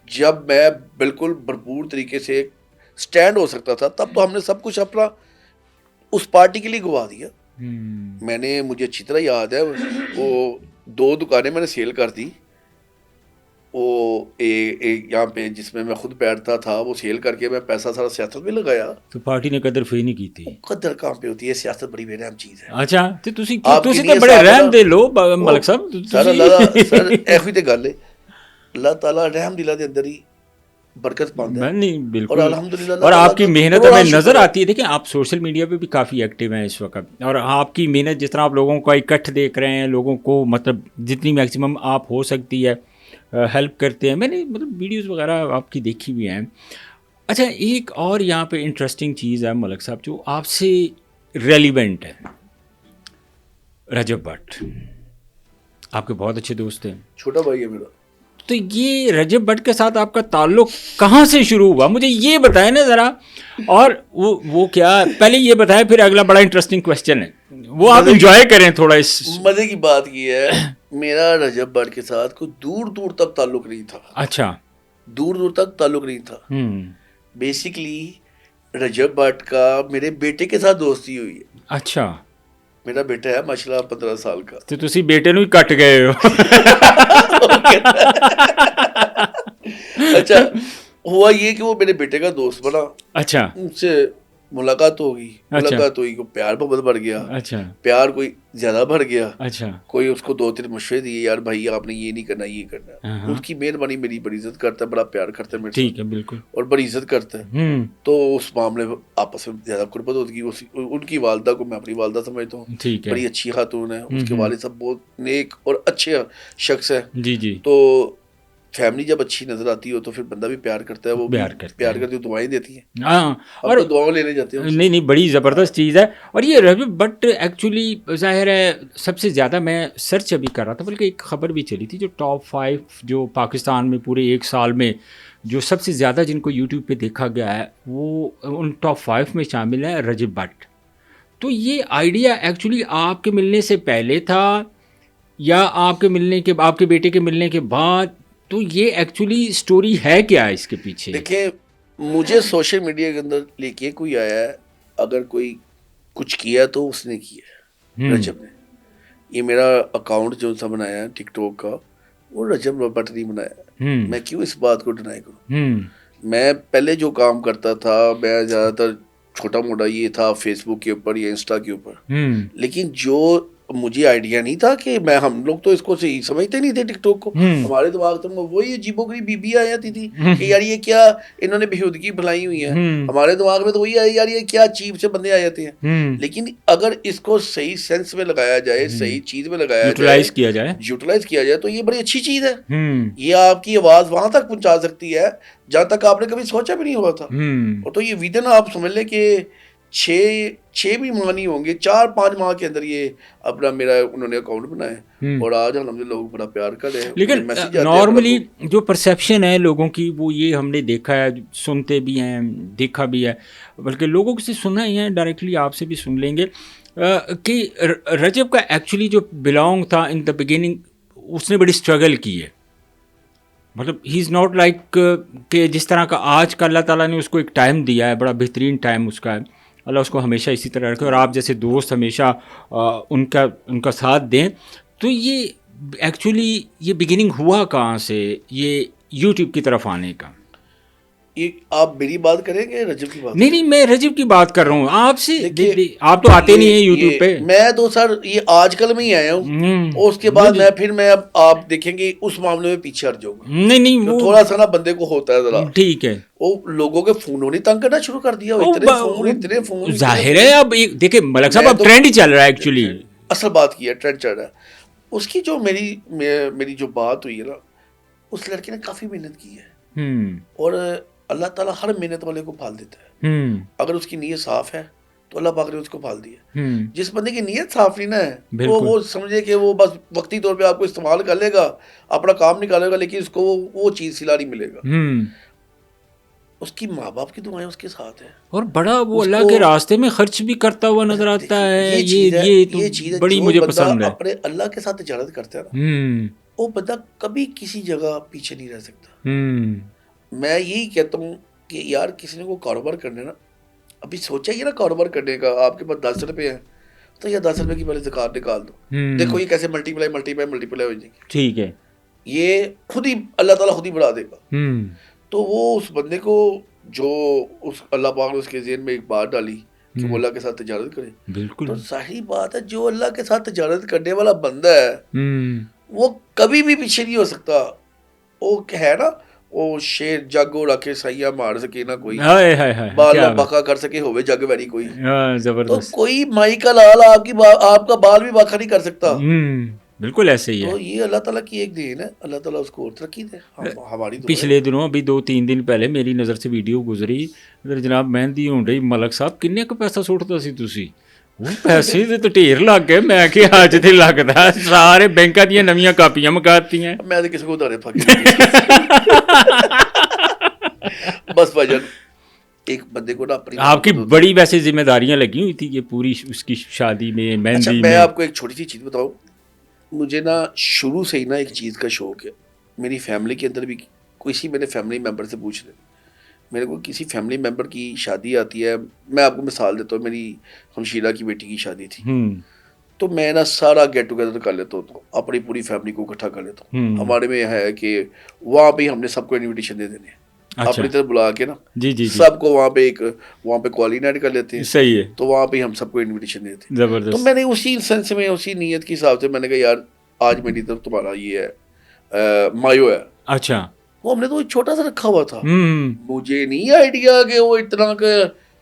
جب میں بالکل بھرپور طریقے سے سٹینڈ ہو سکتا تھا، تب تو ہم نے سب کچھ اپنا اس پارٹی کے لیے گوا دیا. میں نے، مجھے اچھی طرح یاد ہے، وہ 2 دکانیں میں نے سیل کر دی. وہ یہاں پہ جس میں میں خود بیٹھتا تھا وہ سیل کر کے میں پیسہ سارا سیاست میں لگایا. تو پارٹی نے قدر فی نہیں کی تھی. قدر کہاں پہ ہوتی ہے، سیاست بڑی بے رحم چیز ہے. اچھا تے تسی تے بڑے رحم دے لو ملک صاحب. سر اللہ سر ایہی تے گل ہے، اللہ تعالیٰ رحم دلا دے اندر ہی برکت پاندا ہے. نہیں بالکل، اور الحمدللہ اور آپ کی محنت ہمیں نظر آتی ہے. دیکھیں آپ سوشل میڈیا پہ بھی کافی ایکٹیو ہیں اس وقت، اور آپ کی محنت جس طرح آپ لوگوں کا اکٹھ دیکھ رہے ہیں، لوگوں کو مطلب جتنی میکسیمم آپ ہو سکتی ہے ہیلپ کرتے ہیں. میں نے مطلب ویڈیوز وغیرہ آپ کی دیکھی ہوئی ہیں. اچھا ایک اور یہاں پہ انٹرسٹنگ چیز ہے ملک صاحب جو آپ سے ریلیونٹ ہے، رجب بٹ آپ کے بہت اچھے دوست ہیں، چھوٹا بھائی ہے میرا. تو یہ رجب بٹ کے ساتھ آپ کا تعلق کہاں سے شروع ہوا؟ مجھے یہ بتائیں نا ذرا. اور وہ کیا، پہلے یہ بتائیں پھر اگلا بڑا انٹرسٹنگ کویسچن ہے وہ آپ انجوائے کریں تھوڑا. اس مزے کی بات یہ ہے، میرا رجب بٹ کے ساتھ کوئی دور دور تک تعلق نہیں تھا. اچھا، دور دور تک تعلق نہیں تھا. بیسکلی رجب بٹ کا میرے بیٹے کے ساتھ دوستی ہوئی ہے. اچھا، میرا بیٹا ہے ماشاء اللہ 15 سال کا. تو تسی بیٹے نو ہی کٹ گئے ہو. اچھا ہوا یہ کہ وہ میرے بیٹے کا دوست بنا. اچھا، ان سے ملاقات ہوگی، ملاقات ہوئی، کو پیار محبت بڑھ گیا. اچھا، پیار کوئی زیادہ بڑھ گیا. اچھا، کوئی اس کو 2-3 مشورے دیے، یار بھائی آپ نے یہ نہیں کرنا، یہ کرنا. اس کی مہربانی میری بڑی عزت کرتا ہے، بڑا پیار کرتا ہے میرے. ٹھیک ہے، بالکل، اور بڑی عزت کرتا ہے. تو اس معاملے میں آپس میں زیادہ قربت ہوتی ہے. ان کی والدہ کو میں اپنی والدہ سمجھتا ہوں. ٹھیک ہے، بڑی اچھی خاتون ہے. اس کے والد صاحب بہت نیک اور اچھے شخص ہیں. جی جی. تو فیملی جب اچھی نظر آتی ہو تو پھر بندہ بھی پیار کرتا ہے. وہ پیار کرتی ہے، دعائیں دیتی ہیں. ہاں، اور دعاؤں لینے جاتے ہیں. نہیں بڑی زبردست چیز ہے. اور یہ رجب بٹ ایکچولی ظاہر ہے سب سے زیادہ میں سرچ ابھی کر رہا تھا، بلکہ ایک خبر بھی چلی تھی جو ٹاپ 5 جو پاکستان میں پورے 1 سال میں جو سب سے زیادہ جن کو یوٹیوب پہ دیکھا گیا ہے وہ ان ٹاپ 5 میں شامل ہے رجب بٹ. تو یہ آئیڈیا ایکچولی آپ کے ملنے سے پہلے تھا یا آپ کے بیٹے کے ملنے کے بعد؟ تو یہ ایکچولی سٹوری ہے کیا اس کے پیچھے؟ دیکھیں مجھے سوشل میڈیا کے اندر لے کے کوئی آیا ہے، اگر کوئی کچھ کیا تو اس نے کیا ہے رجب نے. یہ میرا اکاؤنٹ جو سا بنایا ہے ٹک ٹاک کا، وہ رجب بٹ نہیں بنایا. میں کیوں اس بات کو ڈینائی کروں؟ میں پہلے جو کام کرتا تھا میں زیادہ تر چھوٹا موٹا یہ تھا فیس بک کے اوپر یا انسٹا کے اوپر. لیکن جو مجھے آئیڈیا نہیں تھا کہ ہم لوگ تو اس کو صحیح سمجھتے نہیں تھے ٹک ٹاک کو. ہمارے دماغ میں وہی عجیب و غریب بیبی آ جاتی تھی کہ یار یہ کیا انہوں نے بےہودگی بھلائی ہوئی ہے. ہمارے دماغ میں تو وہی آیا یار یہ کیا چیپ سے بندے آ جاتے ہیں. لیکن اگر اس کو صحیح سینس میں لگایا جائے، صحیح چیز میں لگایا جائے، یوٹیلائز کیا جائے تو یہ بڑی اچھی چیز ہے. یہ آپ کی آواز وہاں تک پہنچا سکتی ہے جہاں تک آپ نے کبھی سوچا بھی نہیں ہوا تھا. اور تو یہ ودن آپ سمجھ لیں کہ 6 بھی ماہ نہیں ہوں گے، 4-5 ماہ کے اندر یہ اپنا میرا انہوں نے اکاؤنٹ بنایا. اور آج الحمدللہ لوگ بڑا پیار کر رہے ہیں. لیکن نارملی جو پرسیپشن ہے لوگوں کی وہ یہ ہم نے دیکھا ہے، سنتے بھی ہیں، دیکھا بھی ہے، بلکہ لوگوں سے سنا ہی ہے، ڈائریکٹلی آپ سے بھی سن لیں گے کہ رجب کا ایکچولی جو بلانگ تھا ان دا بگننگ اس نے بڑی اسٹرگل کی ہے. مطلب ہی از ناٹ لائک کہ جس طرح کا آج کا اللہ تعالیٰ نے اس کو ایک ٹائم دیا ہے، بڑا بہترین ٹائم اس کا ہے. اللہ اس کو ہمیشہ اسی طرح رکھے اور آپ جیسے دوست ہمیشہ ان کا ساتھ دیں. تو یہ ایکچولی یہ بگننگ ہوا کہاں سے یہ یوٹیوب کی طرف آنے کا؟ یہ آپ میری بات کریں گے رجب کی بات؟ نہیں میں رجب کی بات کر رہا ہوں آپ سے. آپ تو آتے نہیں ہیں یوٹیوب پہ. میں تو سر یہ آج کل میں ہی آیا ہوں، اور اس کے بعد میں اب آپ دیکھیں گے اس معاملے میں پیچھے ہٹ جاؤں گا. نہیں وہ تھوڑا سا نا بندے کو ہوتا ہے ذرا. ٹھیک ہے. وہ لوگوں کے فونوں نے تنگ کرنا شروع کر دیا. اتنے فون ظاہر ہے. اب دیکھیں ملک صاحب اب ٹرینڈ ہی چل رہا ہے ایکچولی. اصل بات کی ہے ٹرینڈ چل رہا ہے. اس کی جو میری جو بات ہوئی ہے نا، اس لڑکے نے کافی محنت کی ہے اور اللہ تعالیٰ ہر محنت والے کو پھال دیتا ہے. اگر اس کی نیت صاف ہے تو اللہ پاک نے اس کو پھال دیا. جس بندے کی نیت صاف نہیں نا ہے وہ سمجھے کہ وہ بس وقتی طور پہ آپ کو استعمال کر لے گا، اپنا کام نکالے گا، لیکن اس کو وہ چیز سلا نہیں ملے گا. اس کی ماں باپ کی دعائیں اس کے ساتھ ہیں اور بڑا وہ اللہ کے راستے میں خرچ بھی کرتا ہوا نظر آتا ہے. یہ چیز بڑی مجھے پسند ہے. اپنے اللہ کے ساتھ تجارت کرتا ہے نا، وہ بندہ کبھی کسی جگہ پیچھے نہیں رہ سکتا. میں یہی کہتا ہوں کہ یار کسی نے کو کاروبار کرنا ہے نا, ابھی سوچا ہی نا کاروبار کرنے کا, آپ کے پاس 10 روپے ہیں تو یا 10 روپے کی پہلے زکات نکال دو, دیکھو یہ کیسے ملٹی پلائی ہو جائے گی. ٹھیک ہے, یہ خود ہی اللہ تعالیٰ خود ہی بڑھا دے گا. تو وہ اس بندے کو جو اس اللہ پاک نے اس کے ذہن میں ایک بات ڈالی کہ وہ اللہ کے ساتھ تجارت کرے, بالکل تو ظاہری بات ہے جو اللہ کے ساتھ تجارت کرنے والا بندہ ہے وہ کبھی بھی پیچھے نہیں ہو سکتا. وہ ہے نا وہ شیر جگ رکھے سائیاں مار سکے نہ کوئی, بال نہ باقا کر سکے ہوئے جگ ویری کوئی. تو کوئی مائی کا لال آپ کا بال بھی باقا نہیں کر سکتا. بالکل ایسے ہی ہے. تو یہ اللہ تعالیٰ کی ایک دین ہے, اللہ تعالیٰ اس کو اور ترقی دے. ہماری پچھلے دنوں ابھی 2-3 دن پہلے میری نظر سے ویڈیو گزری, جناب مہندی ہون ڈئی ملک صاحب کنے کا پیسہ سٹتا سی تسی, وہ پیسے تو ڈھیر لگ گئے. میں کہ اج تے لگدا سارے بینکاں دیاں نویاں کاپیاں منگاتیاں. میں تو کسی کو ادھارے پھاکی بس بھجن ایک بندے کو نا اپنی آپ کی بڑی ویسے ذمہ داریاں لگی ہوئی تھی یہ پوری اس کی شادی میں مہندی میں آپ کو ایک چھوٹی سی چیز بتاؤں. مجھے نا شروع سے ہی نا ایک چیز کا شوق ہے. میری فیملی کے اندر بھی کسی میرے فیملی ممبر سے پوچھ لیں, میرے کو کسی فیملی ممبر کی شادی آتی ہے, میں آپ کو مثال دیتا ہوں, میری ہمشیرہ کی بیٹی کی شادی تھی, تو میں نا سارا گیٹ ٹوگیدر کر لیتا ہوں, اپنی پوری فیملی کو اکٹھا کر لیتا ہوں. ہمارے میں ہے کہ وہاں پہ ہم نے سب کو انویٹیشن دے دینے ہیں اپنی طرف بلا کے نا, سب کو وہاں پہ کوالی نائٹ کر لیتے ہیں. صحیح ہے. تو وہاں پہ ہم سب کو انویٹیشن دیتے ہیں. تو میں نے اسی سینس میں اسی نیت کے حساب سے میں نے کہا یار آج میری طرف تمہارا یہ ہے مایو ہے. اچھا, وہ ہم نے تو چھوٹا سا رکھا ہوا تھا. مجھے نہیں آئیڈیا کہ وہ اتنا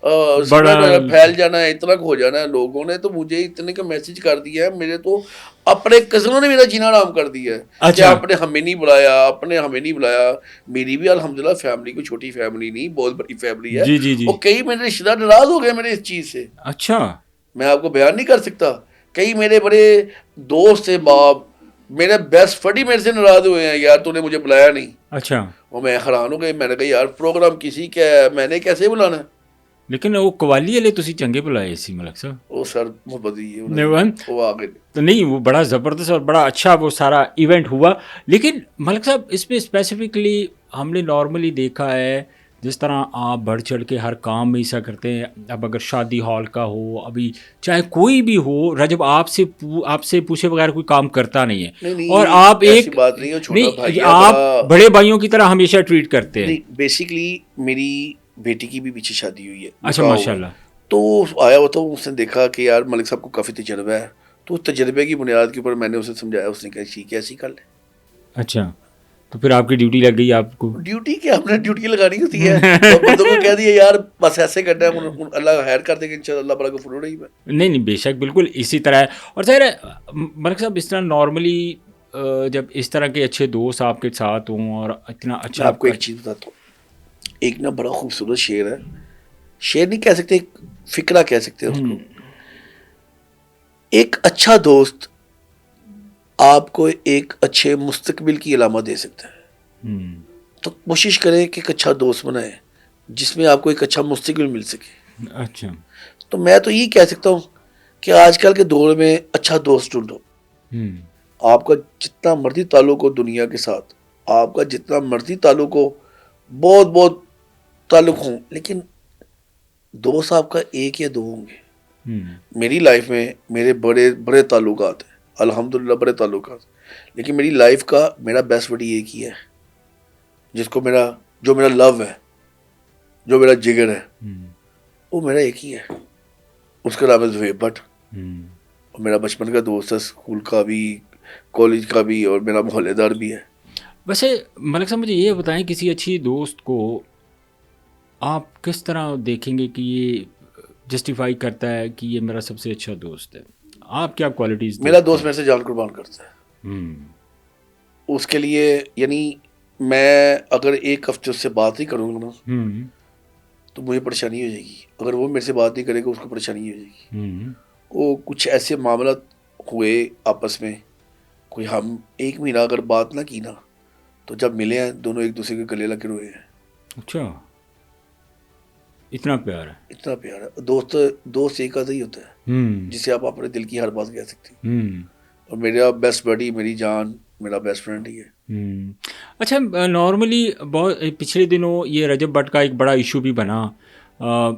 پھیل جانا ہے, اتنا ہو جانا ہے. لوگوں نے تو مجھے اتنے کا میسج کر دیا ہے, میرے تو اپنے کزنوں نے میرا جینا آرام کر دیا ہے کہ آپ نے ہمیں نہیں بلایا. میری بھی الحمدللہ فیملی کوئی چھوٹی فیملی نہیں, بہت بڑی فیملی ہے. اور کئی میرے رشتے دار ناراض ہو گئے میرے اس چیز سے. اچھا, میں آپ کو بیان نہیں کر سکتا. کئی میرے بڑے دوست سے باپ, میرے بیسٹ فرینڈ میرے سے ناراض ہوئے ہیں, یار تو نے مجھے بلایا نہیں. اچھا, وہ میں حیران ہو گئی. میں نے کہا یار پروگرام کسی کا ہے, میں نے کیسے بلانا ہے. لیکن وہ قوالی والے تسی چنگے بلائے سی ملک صاحب. وہ سر محبت وہ آ گئے تو نہیں, وہ بڑا زبردست اور بڑا اچھا وہ سارا ایونٹ ہوا. لیکن ملک صاحب اس پہ اسپیسیفکلی ہم نے نارملی دیکھا ہے جس طرح آپ بڑھ چڑھ کے ہر کام میں ایسا کرتے ہیں. اب اگر شادی ہال کا ہو, ابھی چاہے کوئی بھی ہو, رجب آپ سے پوچھے بغیر کوئی کام کرتا نہیں ہے. اور آپ ایک آپ بڑے بھائیوں کی طرح ہمیشہ ٹریٹ کرتے ہیں. بیسیکلی میری بیٹی کی بھی پیچھے شادی ہوئی ہے. اچھا ماشاء اللہ. تو آیا ہوا تو اس نے دیکھا کہ یار ملک صاحب کو کافی تجربہ ہے, تو اس تجربے کی بنیاد کے اوپر میں نے اسے سمجھایا. اس نے کہا ٹھیک ہے ایسی کر لیں. اچھا, تو پھر آپ کی ڈیوٹی لگ گئی. آپ کو ڈیوٹی کیا, ہم نے ڈیوٹی لگانی ہوتی ہے. بندوں کو کہہ دیا یار بس ایسے کرنا ہے, اللہ خیر کر دے گا انشاءاللہ, اللہ بڑا غفور رحیم ہے. نہیں بے شک بالکل اسی طرح ہے. اور ظاہر ہے ملک صاحب اس طرح نارملی جب اس طرح کے اچھے دوست آپ کے ساتھ ہوں اور اتنا اچھا. آپ کو ایک چیز بتاتا ہوں, ایک نا بڑا خوبصورت شعر ہے, شعر نہیں کہہ سکتے, ایک فقرہ کہہ سکتے ہیں اس کو. ایک اچھا دوست آپ کو ایک اچھے مستقبل کی علامت دے سکتا ہے. تو کوشش کریں کہ ایک اچھا دوست بنائیں جس میں آپ کو ایک اچھا مستقبل مل سکے. اچھا, تو میں تو یہی کہہ سکتا ہوں کہ آج کل کے دور میں اچھا دوست ڈھونڈو. آپ کا جتنا مرضی تعلق ہو دنیا کے ساتھ, آپ کا جتنا مرضی تعلق ہو, بہت تعلق ہوں, لیکن دوست آپ کا ایک یا دو ہوں گے. میری لائف میں میرے بڑے تعلقات ہیں الحمدللہ, بڑے تعلقات, لیکن میری لائف کا میرا بیسٹ بڈی ایک ہی ہے جس کو جو میرا لو ہے, جو میرا جگر ہے, وہ میرا ایک ہی ہے. اس کا نام ہے زہیب بٹ, اور میرا بچپن کا دوست ہے, اسکول کا بھی, کالج کا بھی, اور میرا محلے دار بھی ہے. ویسے ملک صاحب مجھے یہ بتائیں, کسی اچھی دوست کو آپ کس طرح دیکھیں گے کہ یہ جسٹیفائی کرتا ہے کہ یہ میرا سب سے اچھا دوست ہے؟ آپ کیا کوالٹیز؟ میرا دوست میرے سے جان قربان کرتا ہے. اس کے لیے یعنی میں اگر ایک ہفتے اس سے بات نہیں کروں گا نا تو مجھے پریشانی ہو جائے گی. اگر وہ میرے سے بات نہیں کرے گا اس کو پریشانی ہو جائے گی. وہ کچھ ایسے معاملات ہوئے آپس میں, کوئی ہم 1 مہینہ اگر بات نہ کی نا, تو جب ملے ہیں دونوں ایک دوسرے کے گلے لگے ہوئے ہیں. اچھا, اتنا پیار ہے, اتنا پیار ہے. دوست ایک آدھا ہی ہوتا ہے جسے آپ اپنے دل کی ہر بات کہہ سکتے ہیں. اور میرا بیسٹ بڈی, میری جان, میرا بیسٹ فرینڈ ہی ہے. اچھا نارملی بہت پچھلے دنوں یہ رجب بٹ کا ایک بڑا ایشو بھی بنا.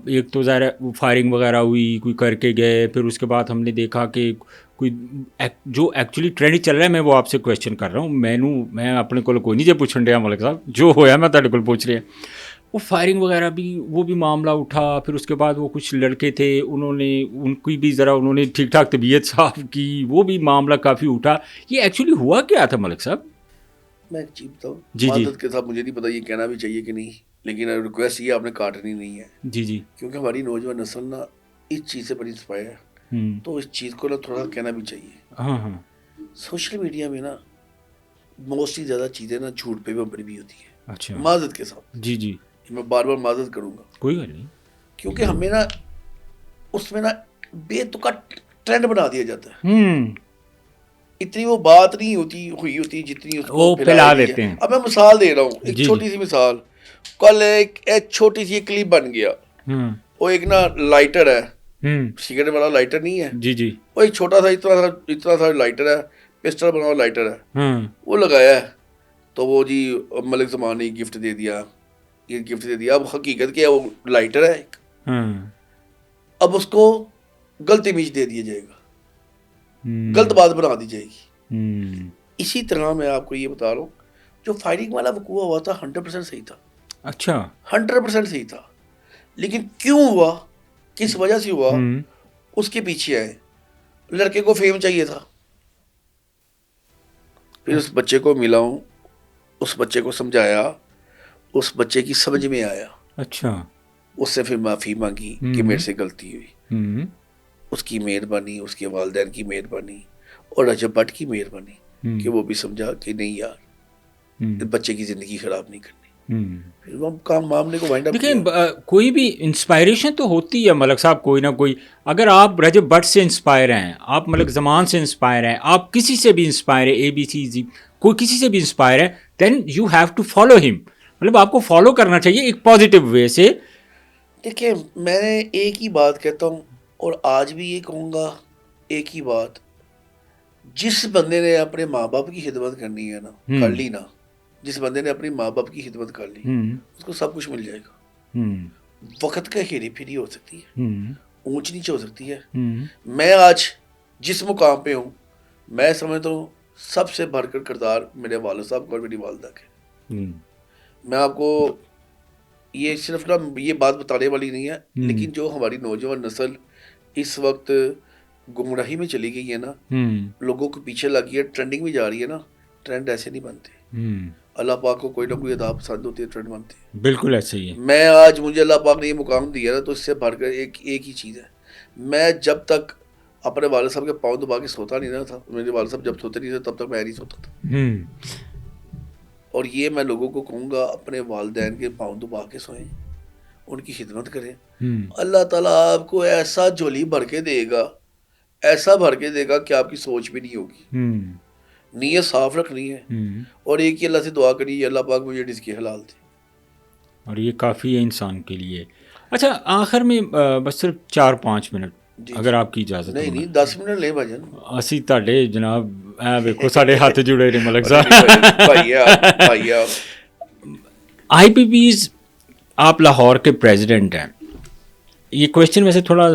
ایک تو ظاہر فائرنگ وغیرہ ہوئی, کوئی کر کے گئے, پھر اس کے بعد ہم نے دیکھا کہ کوئی جو ایکچولی ٹرینڈ چل رہا ہے, میں وہ آپ سے کویشچن کر رہا ہوں. میں اپنے کو کوئی نہیں جی پوچھن ڈیا ملک صاحب, جو ہویا میں تھوڑے کو پوچھ رہا. وہ فائرنگ وغیرہ بھی وہ بھی معاملہ اٹھا, پھر اس کے بعد وہ کچھ لڑکے تھے ان کی بھی ذرا انہوں نے ٹھیک ٹھاک طبیعت صاف کی, وہ بھی معاملہ کافی اٹھا. یہ ایکچولی ہوا کیا تھا ملک صاحب؟ میں ایک چیز بتاؤں جی معذرت کے ساتھ, مجھے نہیں پتا یہ کہنا بھی چاہیے کہ نہیں, لیکن ریکویسٹ یہ آپ نے کاٹنی نہیں ہے. جی کیونکہ ہماری نوجوان نسل نا اس چیز سے بڑی انسپائر ہے, تو اس چیز کو نا تھوڑا کہنا بھی چاہیے. ہاں. سوشل میڈیا میں نا موسٹلی زیادہ چیزیں نا جھوٹ پہ بھی بڑی بھی ہوتی ہیں. اچھا. معذرت کے ساتھ جی میں بار بار معذرت کروں گا, کوئی بات نہیں, کیونکہ ہمیں نا اس میں نا بے تکا ٹرینڈ بنا دیا جاتا ہے. اتنی وہ بات نہیں ہوئی ہوتی جتنی اس کو پھیلا دیتے ہیں. اب میں مثال دے رہا ہوں, ایک چھوٹی سی مثال. کل ایک چھوٹی سی کلپ بن گیا, وہ ایک نا لائٹر ہے, سگریٹ والا لائٹر نہیں ہے, جی وہ ایک چھوٹا سا اتنا سا لائٹر ہے, پسٹل بنا ہوا لائٹر ہے, وہ لگایا ہے. تو وہ جی ملک زمان نے گفٹ دے دیا, یہ گفٹ دے دیا. اب حقیقت کیا ہے, وہ لائٹر ہے. اب اس کو غلط امیج دے دیا جائے گا, غلط بات بنا دی جائے گی. اسی طرح میں آپ کو یہ بتا رہا ہوں, جو فائرنگ والا وقوع ہوا تھا 100% صحیح تھا. اچھا 100% صحیح تھا, لیکن کیوں ہوا, کس وجہ سے ہوا, اس کے پیچھے آئے. لڑکے کو فیم چاہیے تھا. پھر اس بچے کو ملا ہوں, اس بچے کو سمجھایا, اس بچے کی سمجھ میں آیا. اچھا. اس سے پھر معافی مانگی کہ میرے سے غلطی ہوئی. اس کی مہربانی, اس کے والدین کی مہربانی, اور رجب بٹ کی مہربانی کہ وہ بھی سمجھا کہ نہیں یار, بچے کی زندگی خراب نہیں کرنی. پھر وہ کام معاملے کو وائنڈ اپ کیا. دیکھیں کوئی بھی انسپائریشن تو ہوتی ہے ملک صاحب, کوئی نہ کوئی. اگر آپ رجب بٹ سے انسپائر ہیں, آپ ملک زمان سے انسپائر ہیں, آپ کسی سے بھی انسپائر ہے, ABC کوئی کسی سے بھی انسپائر ہے, then you have to follow him. مطلب آپ کو فالو کرنا چاہیے ایک پازیٹیو وے سے. دیکھیں میں ایک ہی بات کہتا ہوں, اور آج بھی یہ کہوں گا ایک ہی بات, جس بندے نے اپنے ماں باپ کی خدمت کرنی ہے نا, کر لی نا, جس بندے نے اپنی ماں باپ کی خدمت کر لی, اس کو سب کچھ مل جائے گا. وقت کا ہیری پھیری ہو سکتی ہے, اونچ نیچ ہو سکتی ہے. میں آج جس مقام پہ ہوں, میں سمجھتا ہوں سب سے بڑھ کر کردار میرے والد صاحب اور میری والدہ کے. میں آپ کو یہ صرف نا یہ بات بتانے والی نہیں ہے, لیکن جو ہماری نوجوان نسل اس وقت گمراہی میں چلی گئی ہے نا, لوگوں کو پیچھے لگی ہے, ٹرینڈنگ میں جا رہی ہے نا, ٹرینڈ ایسے نہیں بنتے. اللہ پاک کو کوئی نہ کوئی ادا پسند ہوتی ہے, ٹرینڈ بنتے ہیں. بالکل ایسے ہی ہے. میں آج مجھے اللہ پاک نے یہ مقام دیا نا, تو اس سے بڑھ کر ایک ہی چیز ہے, میں جب تک اپنے والد صاحب کے پاؤں دبا کے سوتا نہیں رہا تھا, میرے والد صاحب جب سوتے نہیں تھے تب تک میں نہیں سوتا تھا. اور یہ میں لوگوں کو کہوں گا, اپنے والدین کے پاؤں دبا کے سوئیں, ان کی خدمت کریں. اللہ تعالیٰ آپ کو ایسا جھولی بھر کے دے گا, ایسا بھر کے دے گا کہ آپ کی سوچ بھی نہیں ہوگی. نیت صاف رکھنی ہے, اور ایک ہی اللہ سے دعا کرنی ہے, اللہ پاک مجھے رزق حلال دے. اور یہ کافی ہے انسان کے لیے. اچھا آخر میں بس صرف 4-5 منٹ اگر آپ کی اجازت. نہیں 10 منٹ لے بھجن. اسی تاڈے جناب ویکھو ساڈے ہاتھ جڑے نے ملک صاحب. IPPs آپ لاہور کے پریزیڈنٹ ہیں. یہ کویشچن ویسے تھوڑا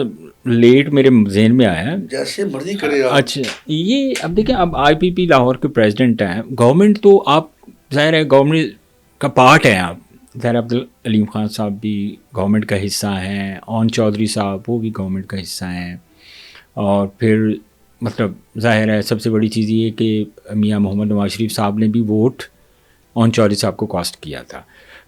لیٹ میرے ذہن میں آیا ہے, جیسے مرضی کرے. اچھا یہ اب دیکھیں, اب IPP لاہور کے پریزیڈنٹ ہیں. گورنمنٹ تو آپ ظاہر ہے گورنمنٹ کا پارٹ ہیں آپ, ظاہر عبدالعلیم خان صاحب بھی گورنمنٹ کا حصہ ہیں, اون چودھری صاحب وہ بھی گورنمنٹ کا حصہ ہیں, اور پھر مطلب ظاہر ہے سب سے بڑی چیز یہ کہ میاں محمد نواز شریف صاحب نے بھی ووٹ اون چودھری صاحب کو کاسٹ کیا تھا.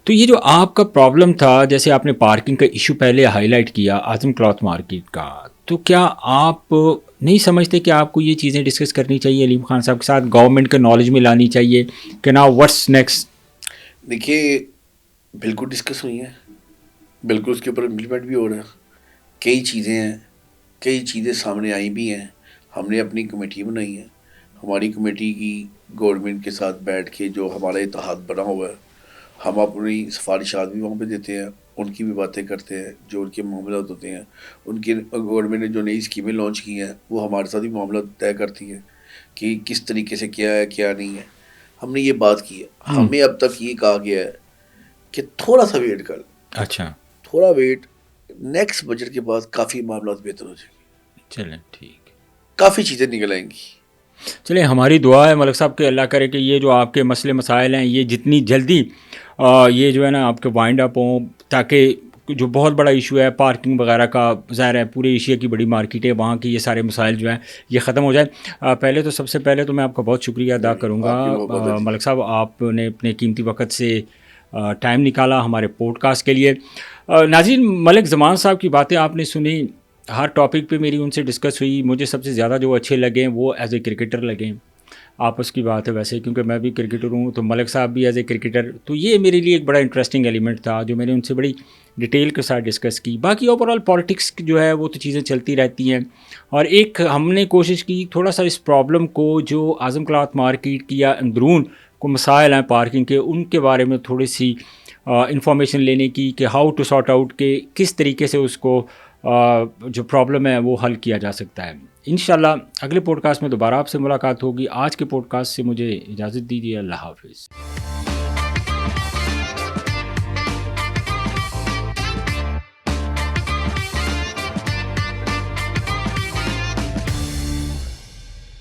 تو یہ جو آپ کا پرابلم تھا, جیسے آپ نے پارکنگ کا ایشو پہلے ہائی لائٹ کیا, اعظم کلاتھ مارکیٹ کا, تو کیا آپ نہیں سمجھتے کہ آپ کو یہ چیزیں ڈسکس کرنی چاہیے علیم خان صاحب کے ساتھ, گورنمنٹ کے نالج میں لانی چاہیے کہ نا واٹس نیکسٹ؟ دیکھیے بالکل ڈسکس ہوئی ہیں, بالکل اس کے اوپر امپلیمنٹ بھی ہو رہا ہے. کئی چیزیں ہیں, کئی چیزیں سامنے آئی بھی ہیں. ہم نے اپنی کمیٹی بنائی ہے, ہماری کمیٹی کی گورنمنٹ کے ساتھ بیٹھ کے جو ہمارا اتحاد بنا ہوا ہے, ہم اپنی سفارشات بھی وہاں پہ دیتے ہیں, ان کی بھی باتیں کرتے ہیں, جو ان کے معاملات ہوتے ہیں, ان کی گورنمنٹ نے جو نئی اسکیمیں لانچ کی ہیں وہ ہمارے ساتھ بھی معاملات طے کرتی ہیں کہ کس طریقے سے کیا ہے کیا نہیں ہے. ہم نے یہ بات کی ہے. ہمیں اب تک یہ کہا گیا ہے کہ تھوڑا سا ویٹ کر. اچھا, تھوڑا ویٹ, نیکسٹ بجٹ کے بعد کافی معاملات بہتر ہو جائیں گے. چلیں ٹھیک, کافی چیزیں نکل آئیں گی. چلیں ہماری دعا ہے ملک صاحب کہ اللہ کرے کہ یہ جو آپ کے مسئلے مسائل ہیں یہ جتنی جلدی یہ جو ہے نا آپ کے وائنڈ اپ ہوں, تاکہ جو بہت بڑا ایشو ہے پارکنگ وغیرہ کا, ظاہر ہے پورے ایشیا کی بڑی مارکیٹ ہے, وہاں کی یہ سارے مسائل جو ہیں یہ ختم ہو جائیں. پہلے تو سب سے پہلے تو میں آپ کا بہت شکریہ ادا کروں گا ملک صاحب, آپ نے اپنے قیمتی وقت سے ٹائم نکالا ہمارے پوڈ کاسٹ کے لیے. ناظرین, ملک زمان صاحب کی باتیں آپ نے سنی, ہر ٹاپک پہ میری ان سے ڈسکس ہوئی. مجھے سب سے زیادہ جو اچھے لگے وہ ایز اے کرکٹر لگے. آپس کی بات ہے ویسے, کیونکہ میں بھی کرکٹر ہوں تو ملک صاحب بھی ایز اے کرکٹر, تو یہ میرے لیے ایک بڑا انٹرسٹنگ ایلیمنٹ تھا جو میں نے ان سے بڑی ڈیٹیل کے ساتھ ڈسکس کی. باقی اوور آل پالیٹکس جو ہے وہ تو چیزیں چلتی رہتی ہیں, اور ایک ہم نے کوشش کی تھوڑا سا اس پرابلم کو جو اعظم کلاتھ مارکیٹ کی یا اندرون کو مسائل ہیں پارکنگ کے, ان کے بارے میں تھوڑی سی انفارمیشن لینے کی کہ ہاؤ ٹو سارٹ آؤٹ, کہ کس طریقے سے اس کو جو پرابلم ہے وہ حل کیا جا سکتا ہے. انشاءاللہ اگلے پوڈ کاسٹ میں دوبارہ آپ سے ملاقات ہوگی. آج کے پوڈ کاسٹ سے مجھے اجازت دیجیے. اللہ حافظ.